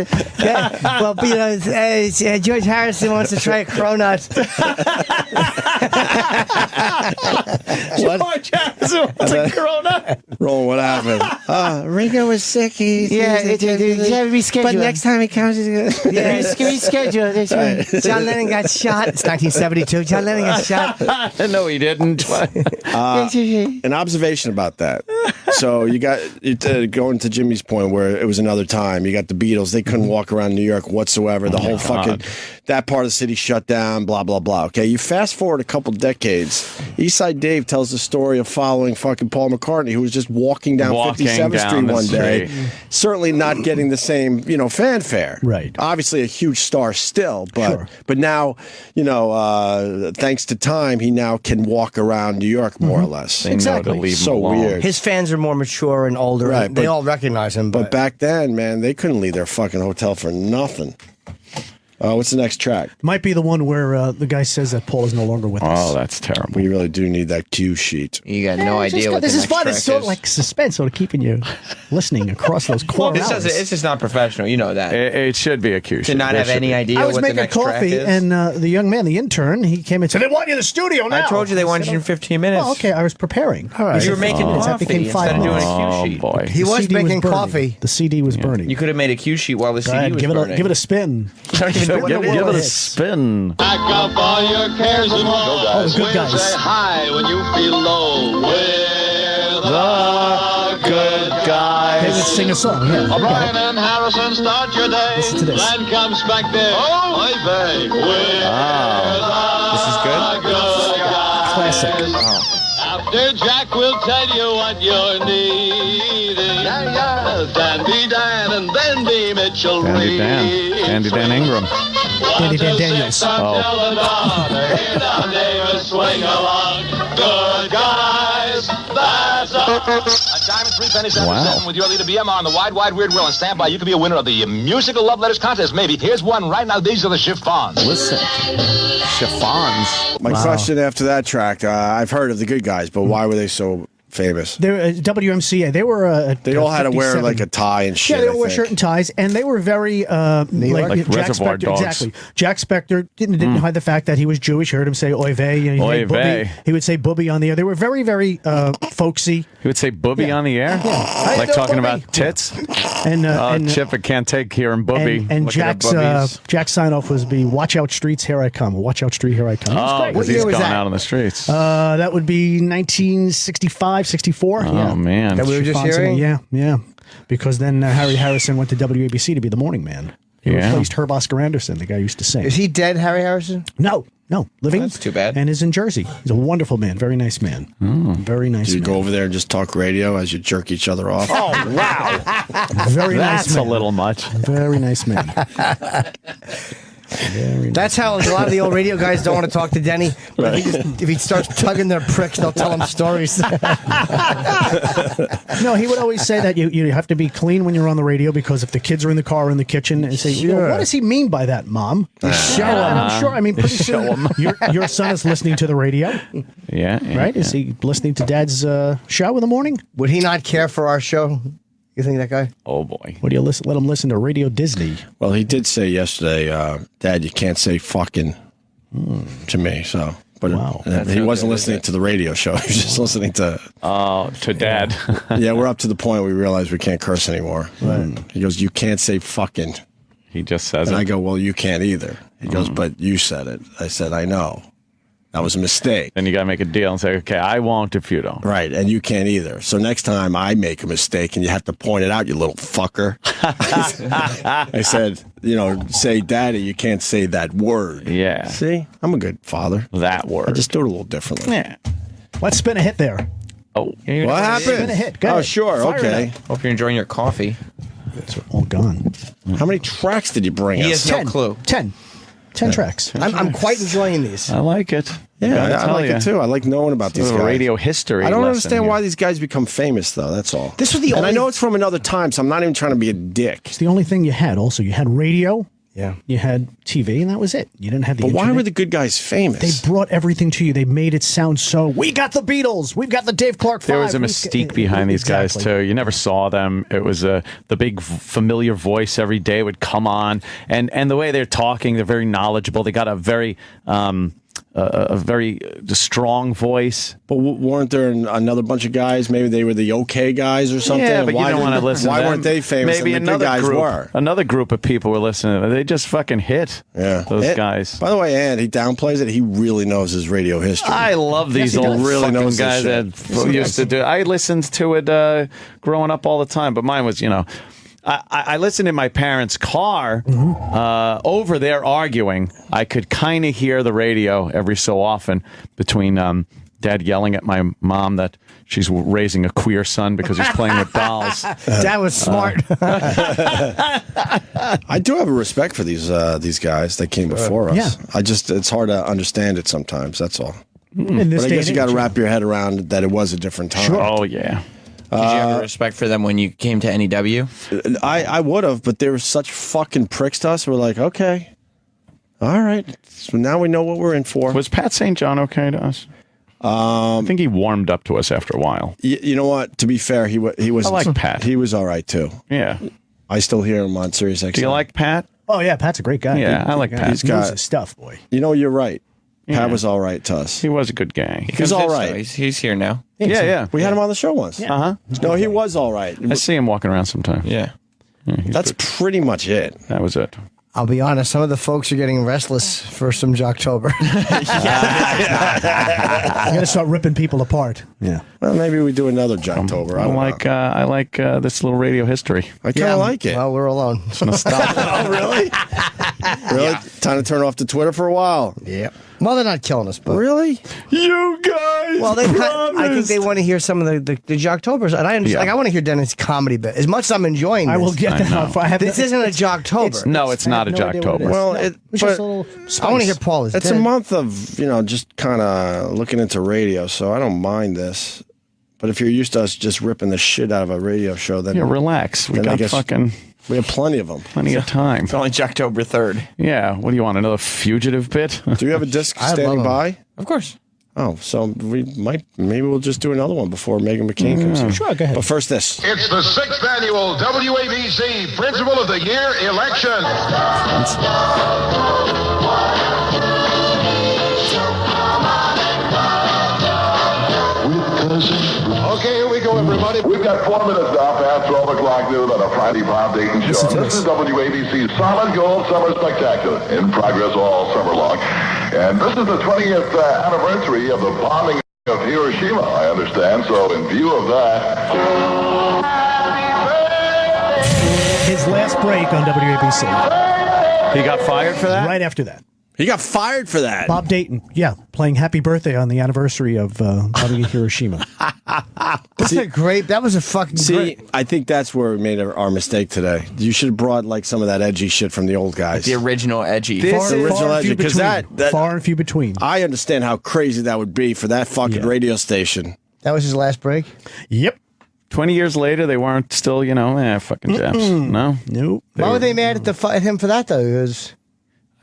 Well, George Harrison wants to try a cronut. George Harrison wants a Corona. Roland, what happened? Ringo was sick. He reschedule. But next time he comes, reschedule. John Lennon got shot. It's 1972. John Lennon got shot. No, he didn't. An observation about that. So you got going to Jimmy's point where it was another time. You got the Beatles. They couldn't walk around New York whatsoever. The whole fucking that part of the city shut down. Blah blah blah. Okay, you fast forward a couple decades. Eastside Dave tells the story of following fucking Paul McCartney, who was just walking down 57th Street one day, certainly not getting the same fanfare. Right. Obviously a huge star still, but now thanks to time, he now can walk around New York more or less. They know to leave him so alone. weird. His fans are more mature and older. Right, and they all recognize him. But back then, man, they couldn't leave their fucking hotel for nothing. What's the next track? Might be the one where the guy says that Paul is no longer with us. Oh, that's terrible. We really do need that cue sheet. You got no idea what this the is next fun. track It's sort is. of like suspense, sort of keeping you listening across those core hours. It's just not professional. You know that. It should be a cue sheet. To not have any idea I was what the making next track coffee, is. and the young man, the intern, he came in and said, "They want you in the studio now." I told you they wanted you in 15 minutes. Well, okay, I was preparing. All right. You were making That coffee became 5 instead of doing minutes. a cue sheet. boy. He was CD making burning. coffee. The CD was burning. You could have made a cue sheet while the Go CD ahead, was give burning. it a spin. I don't even Give it a spin. Pack up all your cares and woes. Good guys. Say hi when you feel low. With the good guys. They would sing a song. Yeah. O'Brien and Harrison, start your day. Listen to this. Then comes back there. Oh, I say. This is good? Good guys. Classic. After Jack will tell you what you're needing. Yeah. Dan be Dan and then be Mitchell Reed. Dandy Dan Ingram. Danny Dan Daniels. Swing along. Good guys. That's a diamond 3 pennies 77 with your leader BMR on the wide weird wheel. And stand by. You could be a winner of the musical love letters contest. Maybe. Here's one right now. These are the chiffons. Listen. Chiffons. My question after that track, I've heard of the good guys, but why were they so famous? They were WMCA. They were. They all had to wear like a tie and shit. Yeah, they all wear shirt and ties, and they were very like Jack Reservoir Spector. Dogs. Exactly. Jack Spector didn't hide the fact that he was Jewish. You heard him say "Oy vey." You know, Oy vey. He would say "booby" on the air. They were very, very folksy. He would say "booby" on the air, like talking about tits. And Chip, I can't take hearing "booby." And Jack's sign off was be "Watch out, streets, here I come." Watch out, street, here I come. Oh, because he's gone out on the streets. That would be 1965, 64. Oh, man. That we were just hearing? Yeah. Because then Harry Harrison went to WABC to be the morning man. He replaced Herb Oscar Anderson, the guy who used to sing. Is he dead, Harry Harrison? No. Living. That's too bad. And is in Jersey. He's a wonderful man. Very nice man. Very nice Do you man. go over there and just talk radio as you jerk each other off? Oh, wow. Very nice That's man. a little much. Very nice man. That's how a lot of the old radio guys don't want to talk to Denny. But if he starts tugging their pricks, they'll tell him stories. No, he would always say that you have to be clean when you're on the radio because if the kids are in the car or in the kitchen and say, what does he mean by that, Mom? Show him. I'm sure. I mean, pretty soon your son is listening to the radio. Yeah. Right? Is he listening to Dad's show in the morning? Would he not care for our show? You think that guy? Oh, boy. What do you let him listen to Radio Disney? Well, he did say yesterday, Dad, you can't say fucking to me. So, but he wasn't listening to the radio show. He was just listening to. To Dad. Yeah, we're up to the point where we realize we can't curse anymore. Right. He goes, you can't say fucking. He just says and it. I go, well, you can't either. He goes, but you said it. I said, I know. That was a mistake. Then you got to make a deal and say, okay, I won't if you don't. Right, and you can't either. So next time I make a mistake and you have to point it out, you little fucker. I said, say daddy, you can't say that word. Yeah. See, I'm a good father. That word. I just do it a little differently. Yeah. Let's spin a hit there. Oh. What happened? Spin a hit. Go ahead. Sure, Fire okay. Hope you're enjoying your coffee. It's all gone. How many tracks did you bring us? He has no clue. 10 tracks. I'm quite enjoying these. I like it. Yeah, I like it too. I like knowing about these guys. Radio history. I don't understand why these guys become famous, though. That's all. This was the and only. I know it's from another time, so I'm not even trying to be a dick. It's the only thing you had. Also, you had radio. Yeah. You had TV, and that was it. You didn't have the But internet. why were the good guys famous? They brought everything to you. They made it sound so. We got the Beatles. We've got the Dave Clark 5. There was a mystique behind these guys, too. You never saw them. It was the big familiar voice every day would come on. And the way they're talking, they're very knowledgeable. They got a very strong voice. But weren't there another bunch of guys? Maybe they were the okay guys or something? Yeah, but you don't want to listen why to them. weren't they famous Maybe and the good another guys group, were? Another group of people were listening to them. They just fucking hit those guys. By the way, Ant, he downplays it. He really knows his radio history. I love these old really fucking knows guys that used to do it. I listened to it growing up all the time, but mine was, I listened in my parents' car over there arguing. I could kind of hear the radio every so often between Dad yelling at my mom that she's raising a queer son because he's playing with dolls. That was smart. I do have a respect for these guys that came before us. Yeah. It's hard to understand it sometimes. That's all. In this But I day guess you and got to age, wrap your head around that it was a different time. Sure. Oh, yeah. Did you have respect for them when you came to NEW? I would have, but they were such fucking pricks to us. We're like, okay, all right. So now we know what we're in for. Was Pat St. John okay to us? I think he warmed up to us after a while. You know what? To be fair, he was. I like Pat. He was all right too. Yeah. I still hear him on Sirius XM. Do you like Pat? Oh, yeah. Pat's a great guy. Yeah, I like Pat. He's He knows got his stuff, boy. You know, you're right. Yeah. Pat was all right to us. He was a good guy. He's all right. He's here now. Yeah. We had him on the show once. Uh-huh. No, he was all right. I see him walking around sometimes. Yeah. That's pretty much it. That was it. I'll be honest, some of the folks are getting restless for some Jocktober. I'm going to start ripping people apart. Yeah. Well, maybe we do another Jocktober. I like this little radio history. I kind of like it. Well, we're alone. It's nostalgic. Oh, really? Really? Yeah. Time to turn off the Twitter for a while. Yeah. Well, they're not killing us, but really, you guys. Well, I think they want to hear some of the Jocktobers, and I understand. Like, I want to hear Dennis' comedy bit as much as I'm enjoying. I will get that. This isn't a Jocktober. No, it's not a Jocktober. Well, I want to hear Paul. It's a month of just kind of looking into radio, so I don't mind this. But if you're used to us just ripping the shit out of a radio show, then relax. We got we have plenty of them. Plenty of time. It's only Jocktober 3rd. Yeah. What do you want? Another fugitive bit? Do you have a disc standing by? Of course. Oh, so maybe we'll just do another one before Megan McCain comes in. Sure, go ahead. But first this. It's the 6th annual WABC Principal of the Year election. Okay, here we go, everybody. We've got 4 minutes now past 12 o'clock noon on a Friday Bob Dayton show. This is WABC's Solid Gold Summer Spectacular, in progress all summer long. And this is the 20th anniversary of the bombing of Hiroshima, I understand. So in view of that... His last break on WABC. He got fired for that? Right after that. He got fired for that. Bob Dayton, playing Happy Birthday on the anniversary of bombing Hiroshima. That was a fucking great. I think that's where we made our mistake today. You should have brought like some of that edgy shit from the old guys. The original edgy. Because that far and few between. I understand how crazy that would be for that fucking radio station. That was his last break? Yep. 20 years later, they weren't still, fucking Japs. No? Nope. Why were they mad at him for that, though? Because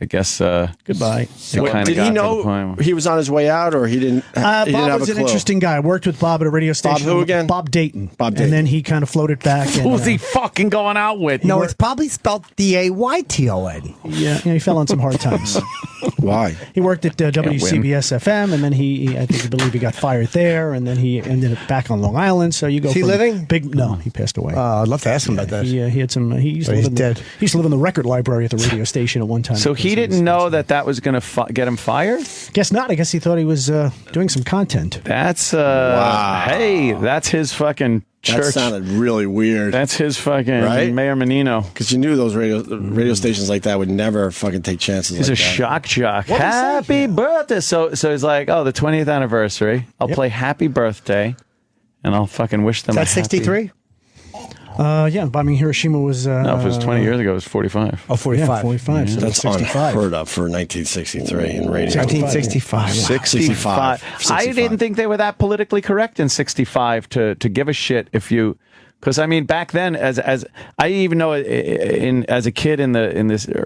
I guess. Goodbye. Did he know he was on his way out, or he didn't? Bob was an interesting guy. I worked with Bob at a radio station. Bob who again? Bob Dayton. Bob Dayton. And then he kind of floated back. Who's he fucking going out with? No, it's probably spelled D-A-Y-T-O-N. Yeah, he fell on some hard times. Why? He worked at WCBS FM, and then I believe he got fired there, and then he ended up back on Long Island. So you go. Is he living? No, he passed away. I'd love to ask him about that. He had some. He used to live in the record library at the radio station at one time. So he didn't know that was going to get him fired? Guess not. I guess he thought he was doing some content. That's wow. Hey, that's his fucking church. That sounded really weird. That's his fucking Mayor Menino. Because you knew those radio stations like that would never fucking take chances. He's like a that. shock jock. Happy birthday! So he's like, the 20th anniversary. I'll play Happy Birthday, and I'll fucking wish them. That's 63. Bombing Hiroshima was... no, if it was 20 years ago, it was 45. Oh, 45. Yeah, 45. Yeah. So that's 65. unheard of for 1963 in radio. 1965. 65. I didn't think they were that politically correct in 65 to give a shit if you... Because I mean, back then, as I even know, as a kid in the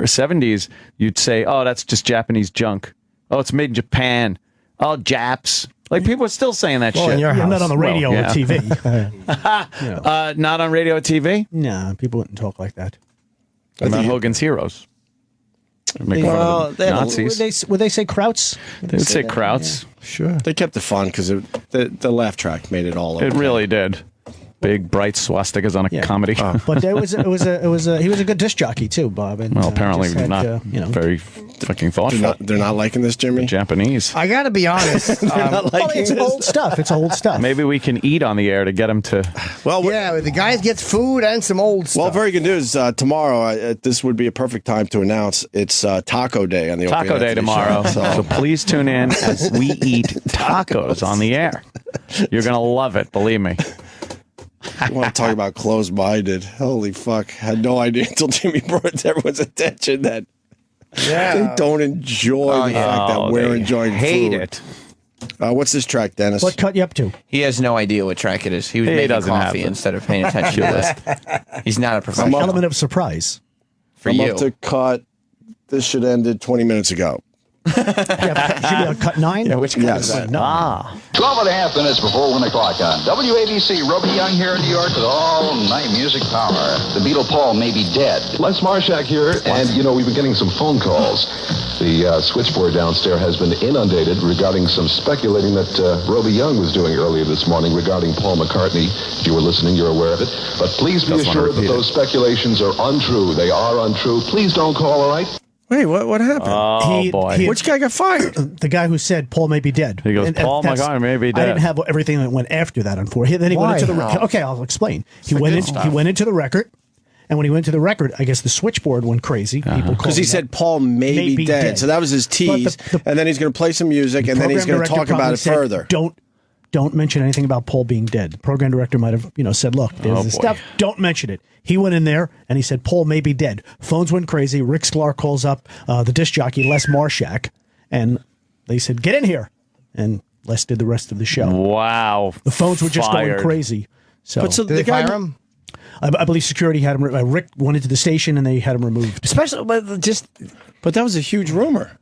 70s, you'd say, "Oh, that's just Japanese junk. Oh, it's made in Japan. Oh, Japs." Like people are still saying that shit. In your house. Not on the radio or TV. Not on radio or TV. No, people wouldn't talk like that. About Hogan's Heroes. Nazis. Would they say Krauts? They would say Krauts. Yeah. Sure. They kept it fun because the laugh track made it all. It really did. Big bright swastikas on a comedy. But he was a good disc jockey too, Bob. And, apparently not very fucking thoughtful. They're not liking this, Jimmy. The Japanese. I got to be honest. It's old stuff. It's old stuff. Maybe we can eat on the air to get him to. Well, the guys gets food and some old stuff. Well, very good news. Tomorrow, this would be a perfect time to announce it's Taco Day on the Taco Day tomorrow. So please tune in as we eat tacos on the air. You're gonna love it. Believe me. I want to talk about closed-minded. Holy fuck. I had no idea until Jimmy brought it to everyone's attention that they don't enjoy the fact that we're enjoying hate food. it. What's this track, Dennis? What cut you up to? He has no idea what track it is. He was making coffee instead of paying attention to list. He's not a professional. Element of surprise. I'm up to cut. This should ended 20 minutes ago. Should be on cut 9? Yeah, which cut is that? 12 and a half minutes before 1 o'clock on WABC. Roby Young here in New York with all night music power. The Beatle Paul may be dead. Les Marshak here, and we've been getting some phone calls. The switchboard downstairs has been inundated regarding some speculating that Roby Young was doing earlier this morning regarding Paul McCartney. If you were listening, you're aware of it. But please be assured that those speculations are untrue. They are untrue. Please don't call, all right? Wait, what happened? Oh, boy. Which guy got fired? The guy who said Paul may be dead. He goes, Paul McCartney may be dead. I didn't have everything that went after that, unfortunately. Then he went into the record. Okay, I'll explain. He went into the record, and when he went to the record, I guess the switchboard went crazy. Because he said Paul may be dead. So that was his tease. And then he's going to play some music, and then he's going to talk about it further. Don't mention anything about Paul being dead. The program director might have, said, look, there's this stuff. Don't mention it. He went in there and he said, Paul may be dead. Phones went crazy. Rick Sklar calls up the disc jockey, Les Marshak, and they said, get in here. And Les did the rest of the show. Wow. The phones were just going crazy. So, did they fire him? I believe security had him. Rick went into the station and they had him removed. But that was a huge rumor.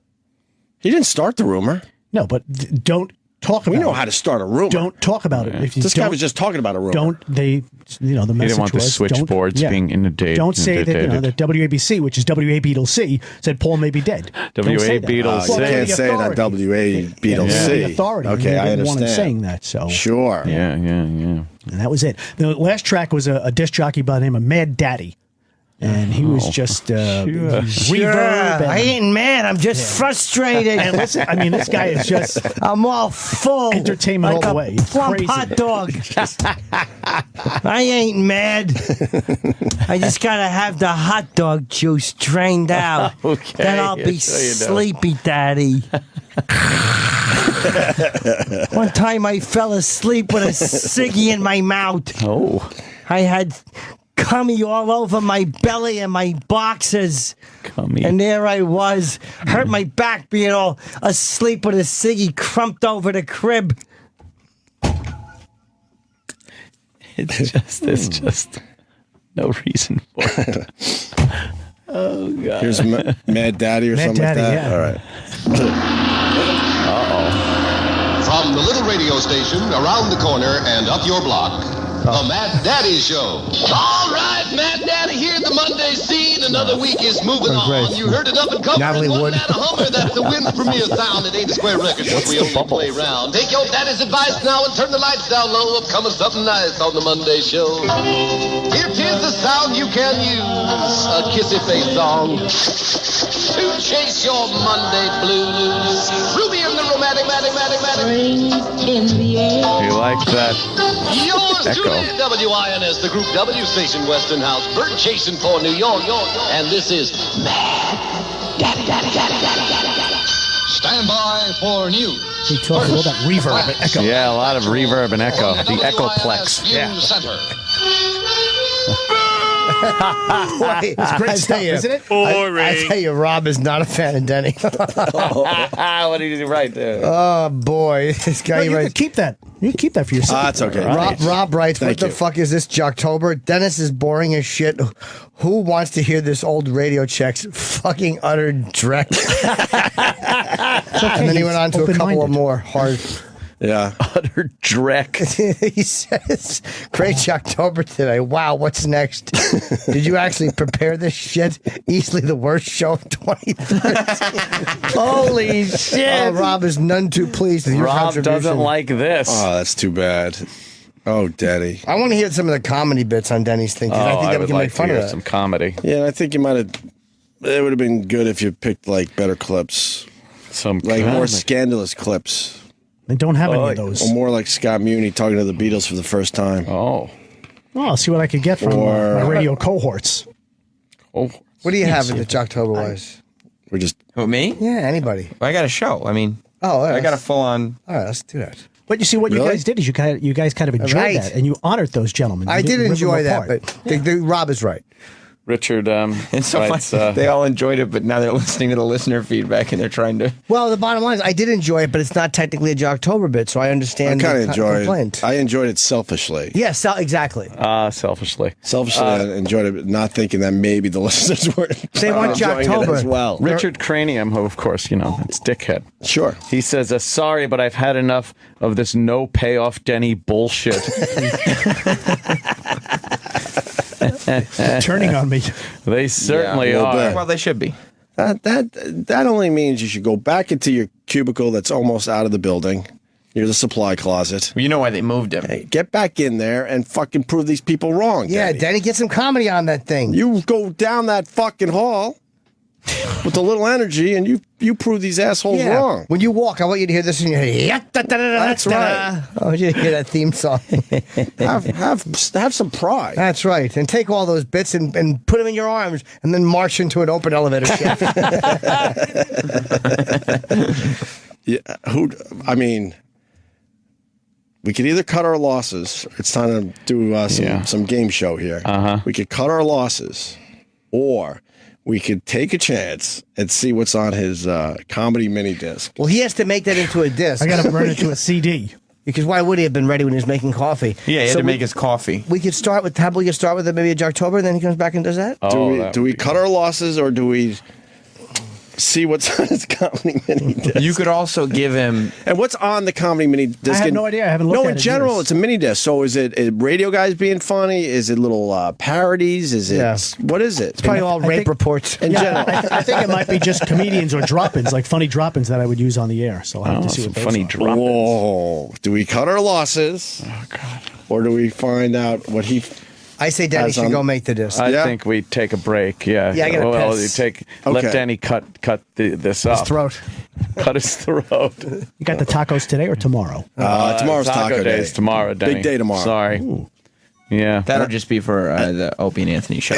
He didn't start the rumor. No, but don't talk about it. We know how to start a rumor. Don't talk about it. If this guy was just talking about a rumor. The message he didn't want the switchboards being inundated. Don't say that WABC, which is WA-Beatles-C, said Paul may be dead. WA-Beatles-C. You can't say it on WA-Beatles-C. The authority. Okay, I understand. Didn't want him saying that. So sure. Yeah. And that was it. The last track was a disc jockey by the name of Mad Daddy. And he was just reverb. I ain't mad. I'm just frustrated. And listen, I mean, this guy is just... I'm all full. Entertainment like all the way. Plump Crazy. hot dog. I ain't mad. I just got to have the hot dog juice drained out. Okay. Then I'll be sleepy, Daddy. One time I fell asleep with a ciggy in my mouth. Oh. I had... cummy all over my belly and my boxes. Cummy. And there I was. Hurt my back being all asleep with a ciggy crumped over the crib. There's just no reason for it. Oh, God. Here's Mad Daddy or something like that? Yeah. All right. Uh-oh. From the little radio station around the corner and up your block, the Mad Daddy Show. All right, Mad Daddy here, the Monday scene. Another week is moving on. You heard it up and covered. Natalie One Wood. man a hummer, that's the win premier sound. It ain't a square record, but we only play round. Take your daddy's advice now and turn the lights down low. Upcoming something nice on the Monday Show. Here 'tis the sound you can use. A kissy face song to chase your Monday blues. Ruby and the romantic. In the air. You like that? Yours Echo. truly, WINS, the Group W station, Western House, bird chasing for New York. And this is Mad Daddy. Stand by for news. He talked about that reverb and echo. Yeah, a lot of reverb and echo. The WINS Echoplex. News Center. It's great stuff, isn't it? I tell you, Rob is not a fan of Denny. What did you write there? Oh, boy. This guy You writes... can keep that. You can keep that for yourself. That's okay. Rob writes, Thank what the you. fuck is this, Jocktober? Dennis is boring as shit. Who wants to hear this old radio checks? Fucking utter dreck. And then he went on to a couple of more hard... Yeah. Utter dreck. He says, great Jocktober today. Wow, what's next? Did you actually prepare this shit? Easily the worst show of 2013. Holy shit. Rob is none too pleased with your Rob contribution. doesn't like this. Oh, that's too bad. Oh, Daddy. I want to hear some of the comedy bits on Denny's thing. 'Cause I think that we would can like make fun to of hear that. some comedy. Yeah, I think you might have. It would have been good if you picked like better clips, Some like more comedy. scandalous clips, They don't have any of those. or more like Scott Muni talking to the Beatles for the first time. Oh. Well, I'll see what I could get from Or- my radio cohorts. Oh. What do you have in the Jocktober wise? We're just. Who, me? Yeah, anybody. I got a show. I mean, I got a full-on... All right, let's do that. But you see, what you guys did is you guys kind of enjoyed Right. that, and you honored those gentlemen. You I did didn't rip them enjoy that, apart. but Rob is right. Richard it's so writes, funny. They all enjoyed it, but now they're listening to the listener feedback and they're trying to. Well, the bottom line is I did enjoy it, but it's not technically a Jocktober bit, so I understand. I kind of enjoyed complaint. it. I enjoyed it selfishly. Yeah, exactly. Selfishly. I enjoyed it, not thinking that maybe the listeners were They want enjoying it Jocktober as well. Richard Cranium, who, of course, it's Dickhead. Sure. He says, sorry, but I've had enough of this no payoff Denny bullshit. Turning on me. They certainly are. Well, they should be. That only means you should go back into your cubicle that's almost out of the building. Near the supply closet. You know why they moved him. Hey, get back in there and fucking prove these people wrong. Yeah, Denny, get some comedy on that thing. You go down that fucking hall with a little energy and you prove these assholes wrong. When you walk, I want you to hear this in your head. That's right. I want you to hear that theme song. have some pride. That's right. And take all those bits and put them in your arms and then march into an open elevator shaft. We could either cut our losses. It's time to do some game show here. We could cut our losses, or we could take a chance and see what's on his comedy mini disc. Well, he has to make that into a disc. I got to burn it to a CD. Because why would he have been ready when he was making coffee? Yeah, he had to make his coffee. We could start with maybe a Jocktober, and then he comes back and does that? Do we cut our losses, or do we see what's on his comedy mini disc? You could also give him... And what's on the comedy mini disc? I have no idea. I haven't looked at it. No, in general, it's a mini disc. So is it radio guys being funny? Is it little parodies? Is it... What is it? It's probably all rape reports. In general. I think it might be just comedians or drop-ins, like funny drop-ins that I would use on the air. So I'll have to see what those funny are. drop-ins. Whoa. Do we cut our losses? Oh, God. Or do we find out what he... I say Denny should go make the disc. I think we take a break. Yeah. Yeah, I gotta piss. Let Denny cut this up. His throat. Cut his throat. You got the tacos today or tomorrow? Tomorrow's taco day. Is tomorrow, Denny. Big day tomorrow. Sorry. Ooh. Yeah. That'll just be for the Opie and Anthony show.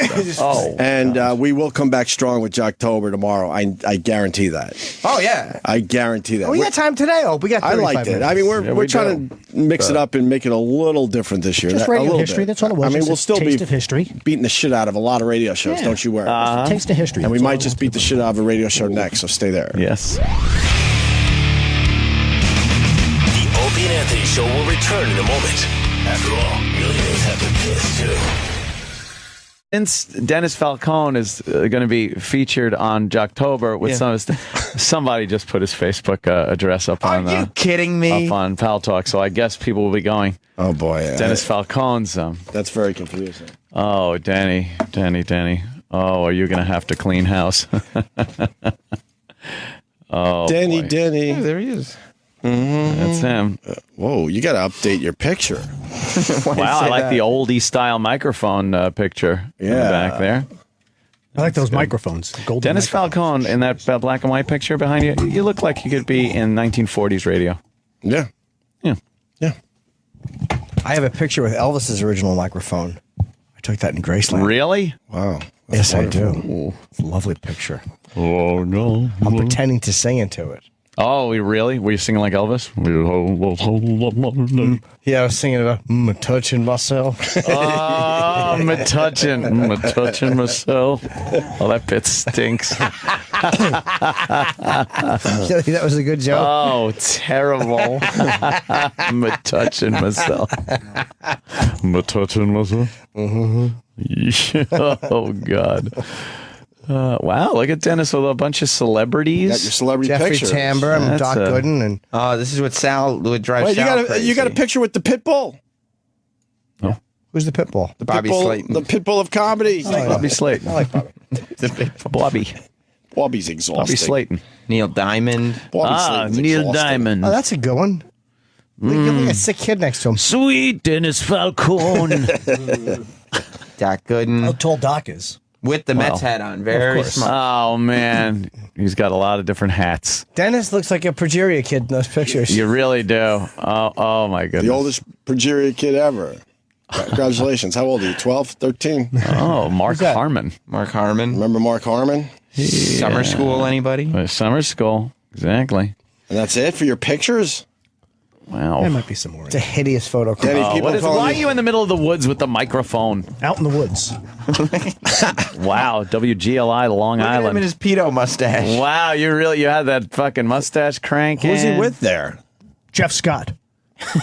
And we will come back strong with Jocktober tomorrow. I guarantee that. Oh, yeah. I guarantee that. We got time today, We got 35 I liked it. minutes. I mean, we're trying to mix it up and make it a little different this year. Just radio history. That's all it was. I mean, Just we'll a still taste be of history. beating the shit out of a lot of radio shows. Don't you worry. Taste of history. And we That's all might I just want beat to the do. shit out of a radio show next, so stay there. Yes. The Opie and Anthony Show will return in a moment. After all, millionaires have to piss too. Since Dennis Falcone is going to be featured on Jocktober with some of his somebody just put his Facebook address up on. Are you kidding me? Up on Pal Talk, so I guess people will be going. Oh boy, Dennis Falcone's. That's very confusing. Oh, Denny. Oh, are you going to have to clean house? Oh, Denny. Oh, there he is. Mm-hmm. That's him. Whoa, you got to update your picture. Wow, I like the oldie style microphone picture in the back there. I like those microphones. Golden Dennis Falcone in that black and white picture behind you. You look like you could be in 1940s radio. Yeah. I have a picture with Elvis's original microphone. I took that in Graceland. Really? Wow. Yes, I do. It's a lovely picture. Oh, no. I'm pretending to sing into it. Oh, really? Were you singing like Elvis? Yeah, I was singing about touching myself. Oh, touching myself. Oh, that bit stinks. That was a good joke. Oh, terrible. Touching myself. Touching myself. Oh, God. Wow, look at Dennis with a bunch of celebrities. You got your celebrity Jeffrey pictures. Tambor and Doc Gooden. And this is what Sal would drive Wait, Sal crazy. you got a picture with the pit bull? Oh. Who's the pit bull? The Bobby pit bull, Slayton. The pit bull of comedy. Bobby Slayton. I like Bobby. Bobby. Bobby's exhausting. Bobby Slayton. Neil Diamond. Slayton's Neil exhausting. Diamond. Oh, that's a good one. You got a sick kid next to him. Sweet Dennis Falcone. Doc Gooden. How tall Doc is. With the Mets hat on. Very smart. Oh, man. He's got a lot of different hats. Dennis looks like a progeria kid in those pictures. You really do. Oh my goodness. The oldest progeria kid ever. Congratulations. How old are you? 12, 13? Oh, Mark Harmon. Mark Harmon. Remember Mark Harmon? Summer school, anybody? Summer school. Exactly. And that's it for your pictures? Wow. There might be some more. It's a hideous photo. Denny, why are you in the middle of the woods with the microphone? Out in the woods. Wow, WGLI, Long Look at Island. him and his pedo mustache. Wow, you had that fucking mustache cranking. Who's he with there? Jeff Scott.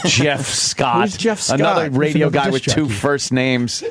Jeff Scott. Who's Jeff Scott? Another radio Who's another guy with disc two jockey? first names.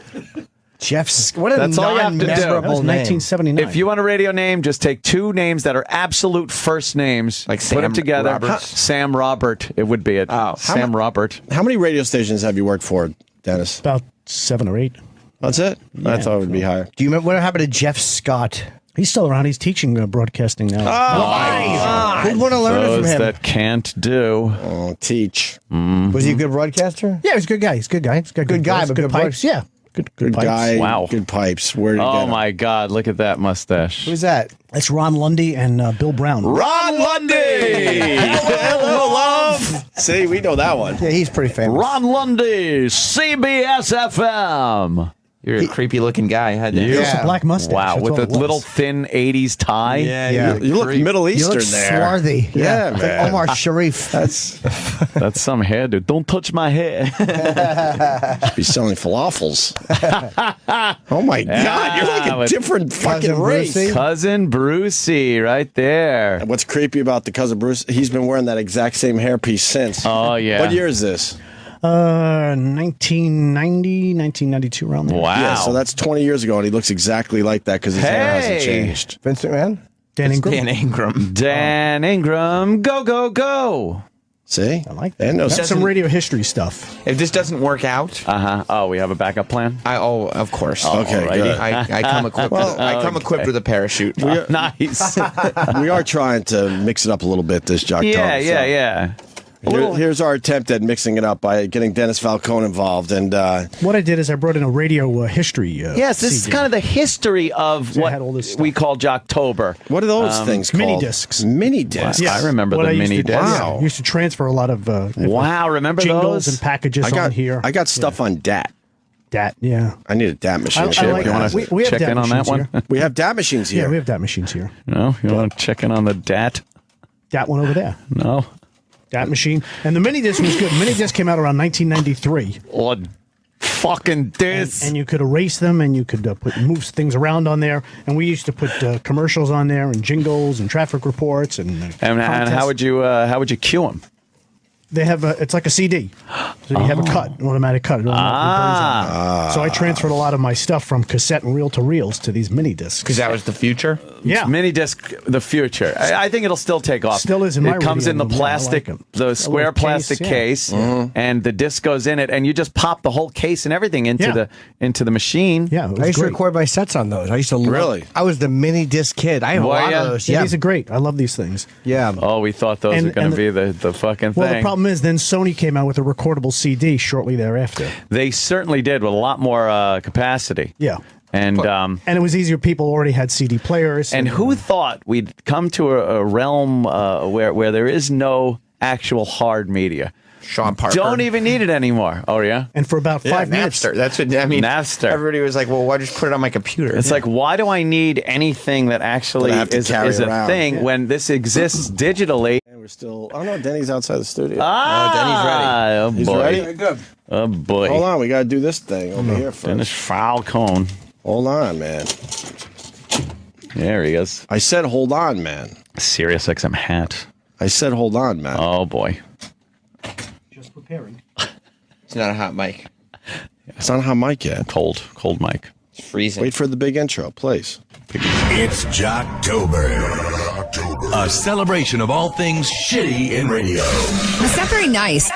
What a That's all you have to do. That was non-memorable name. 1979. If you want a radio name, just take two names that are absolute first names, Like put Sam them together. Roberts? Sam Robert, it would be it. Oh. Sam Robert. How many radio stations have you worked for, Dennis? About 7 or 8. That's it? I thought it would be higher. Do you remember what happened to Jeff Scott? He's still around. He's teaching broadcasting now. Who'd want to learn it from Those him? that can't do. Oh, teach. Was he a good broadcaster? Yeah, he's a good guy. He's a good guy. He's got Good guy, voice, but good good pipes. Yeah. Good pipes. Guy, Wow. good pipes. Where did he Oh get my God! Look at that mustache. Who's that? That's Ron Lundy and Bill Brown. Ron Lundy. Hello, love. See, we know that one. Yeah, he's pretty famous. Ron Lundy, CBS FM. You're a creepy looking guy. Had that. Just a black mustache. Wow, That's with all the it was. little thin '80s tie. Yeah. You look Middle You Eastern look there. swarthy. Yeah, Like man. Omar Sharif. That's That's some hairdo. Don't touch my hair. should be selling falafels. Oh my God, you're like a with different fucking Cousin race. Brucey. Cousin Brucey, right there. And what's creepy about the cousin Bruce? He's been wearing that exact same hairpiece since. Oh yeah. What year is this? 1990, 1992, around there. Wow. Yeah, so that's 20 years ago, and he looks exactly like that because his hair hasn't Hey. changed. Vincent Mann? Dan Ingram. Dan Ingram. Dan Ingram, go go go. See, I like that. And no, That's some radio history stuff. If this doesn't work out, Oh, we have a backup plan. of course. Okay, Alrighty. good. I come equipped. I come equipped with a parachute. Nice. We are trying to mix it up a little bit this Jocktober. Yeah. Here's our attempt at mixing it up by getting Dennis Falcone involved. And What I did is I brought in a radio history. Yes, this is CD. kind of the history of So I had all what this stuff. we call Jocktober. what are those things called? mini discs. Mini discs. I remember What the I used mini to do. discs. Yeah, I used to transfer a lot of Wow, remember jingles those? and packages on here. I got stuff on DAT. DAT, yeah. I need a DAT machine. I like You want that. to We have check DAT in on that machines one? We have DAT machines here. Yeah, we have DAT machines here. No, you want to check in on the DAT? DAT one over there. No. DAT machine. And the mini disc was good. Mini disc came out around 1993. Or fucking disc. And you could erase them, and you could move things around on there. And we used to put commercials on there, and jingles, and traffic reports, and And how would you cue them? They have it's like a CD, so you have a cut, an automatic cut. It automatically brings it. So I transferred a lot of my stuff from cassette and reel to reels to these mini discs. Because that was the future. Yeah. Mini disc, the future. I think it'll still take off. Still is in my It comes radio in the room. Yeah, I plastic, like 'em. the square little case, plastic yeah. case, and the disc goes in it, and you just pop the whole case and everything into the machine. Yeah, it was I used to great. record my sets on those. I used to Really? I was the mini disc kid. I have a Were lot ya? of those. Yeah, Yeah. these are great. I love these things. Yeah. Oh, we thought those And- were going and to be the fucking Well, thing. the problem is, then Sony came out with a recordable CD shortly thereafter. They certainly did with a lot more capacity. Yeah. And And it was easier. People already had CD players. and who thought we'd come to a realm where there is no actual hard media? Sean Parker. Don't even need it anymore. Oh yeah. And for about Yeah, 5 minutes. Napster. That's what I mean. Napster. Everybody was like, "Well, why just put it on my computer?" It's like, why do I need anything that actually That I have to is carry a around. thing when this exists digitally? And we're still. Oh no, Denny's outside the studio. Oh, He's boy. ready. good. Oh boy. Hold on, we got to do this thing over here first. Dennis Falcone. Hold on, man. There he is. I said, hold on, man. Sirius XM hat. I said, hold on, man. Oh boy. Just preparing. It's not a hot mic. It's not a hot mic yet. Cold mic. It's freezing. Wait for the big intro, please. It's Jocktober. A celebration of all things shitty in radio. It's not very nice.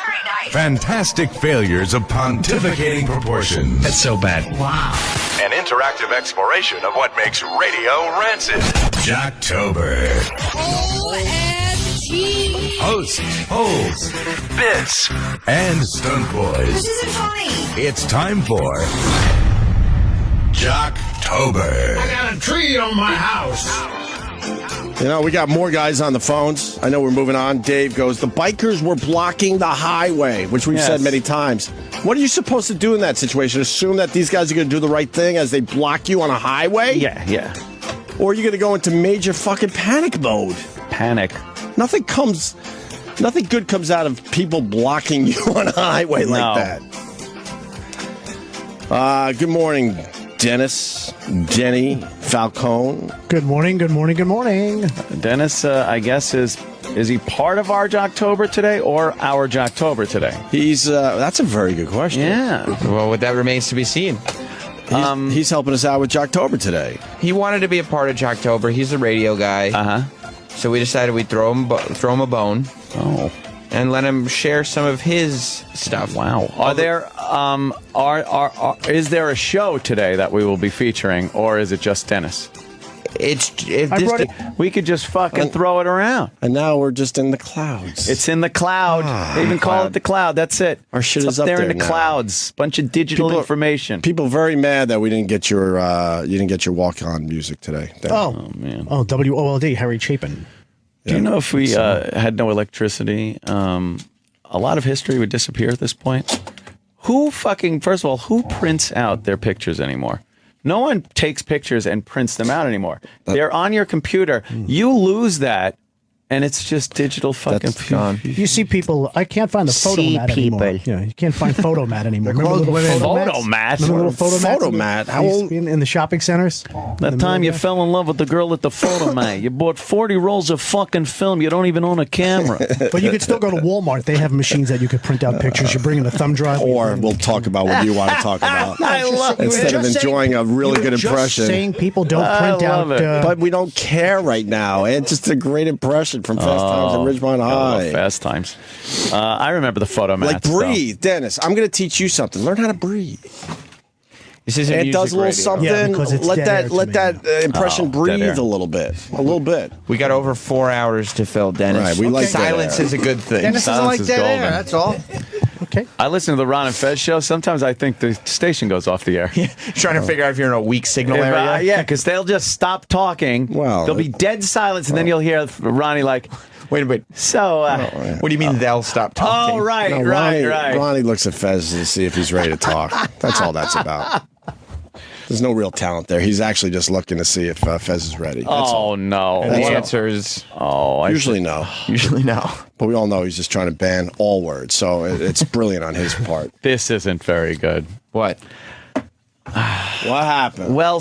Fantastic failures of pontificating proportions. That's so bad. Wow. An interactive exploration of what makes radio rancid. Jocktober. OMG. Hosts, holes, bits, and stunt boys. This isn't funny. It's time for Jocktober. I got a tree on my house. You know, we got more guys on the phones. I know we're moving on. Dave goes, the bikers were blocking the highway, which we've said many times. What are you supposed to do in that situation? Assume that these guys are going to do the right thing as they block you on a highway? Yeah. Or are you going to go into major fucking panic mode? Panic. Nothing comes Nothing good comes out of people blocking you on a highway like that. Good morning, Dennys, Denny, Falcone. Good morning, good morning, good morning. Dennis, I guess, is he part of our Jocktober today or our Jocktober today? That's a very good question. Yeah. Well, that remains to be seen. He's helping us out with Jocktober today. He wanted to be a part of Jocktober. He's a radio guy. So we decided we'd throw him a bone. Oh. And let him share some of his stuff. Wow. Is there a show today that we will be featuring, or is it just Dennis? We could just fucking throw it around. And now we're just in the clouds. It's in the cloud. They even call it the cloud. That's it. Our shit it's is up there in the now. Clouds. Bunch of digital information. People very mad that we didn't get your walk-on music today. Oh man. Oh, WOLD, Harry Chapin. Do you know if we had no electricity, a lot of history would disappear at this point? First of all, who prints out their pictures anymore? No one takes pictures and prints them out anymore. They're on your computer. You lose that, and it's just digital fucking gone. You see people, I can't find the photomat anymore. Yeah, you can't find photomat anymore. Remember the little photomat? Remember the little photomat? How old? In the shopping centers? That time you fell in love with the girl at the photomat. You bought 40 rolls of fucking film. You don't even own a camera. But you could still go to Walmart. They have machines that you could print out pictures. You bring in a thumb drive. Or we'll talk about what you want to talk about. I love it. Instead of enjoying a really good impression. Saying people don't print out. But we don't care right now. It's just a great impression from Fast Times at Ridgemont High. Fast Times. I remember the photomat. Like breathe, Dennis. I'm going to teach you something. Learn how to breathe. This is it does a little something. Yeah, because it's let that impression breathe a little bit. A little bit. We got over 4 hours to fill, Dennis. Right, we like silence is a good thing. Dennis doesn't like dead air, that's all. Okay. I listen to the Ron and Fez show. Sometimes I think the station goes off the air. Trying to figure out if you're in a weak signal area. Yeah, because they'll just stop talking. Well, there'll be dead silence, and then you'll hear Ronnie like, wait a minute. So, what do you mean they'll stop talking? Oh, right, No, right. Ronnie looks at Fez to see if he's ready to talk. That's all that's about. There's no real talent there. He's actually just looking to see if Fez is ready. That's all. No. And the answer is usually no. Usually no. But we all know he's just trying to ban all words. So it's brilliant on his part. This isn't very good. What? What happened? Well,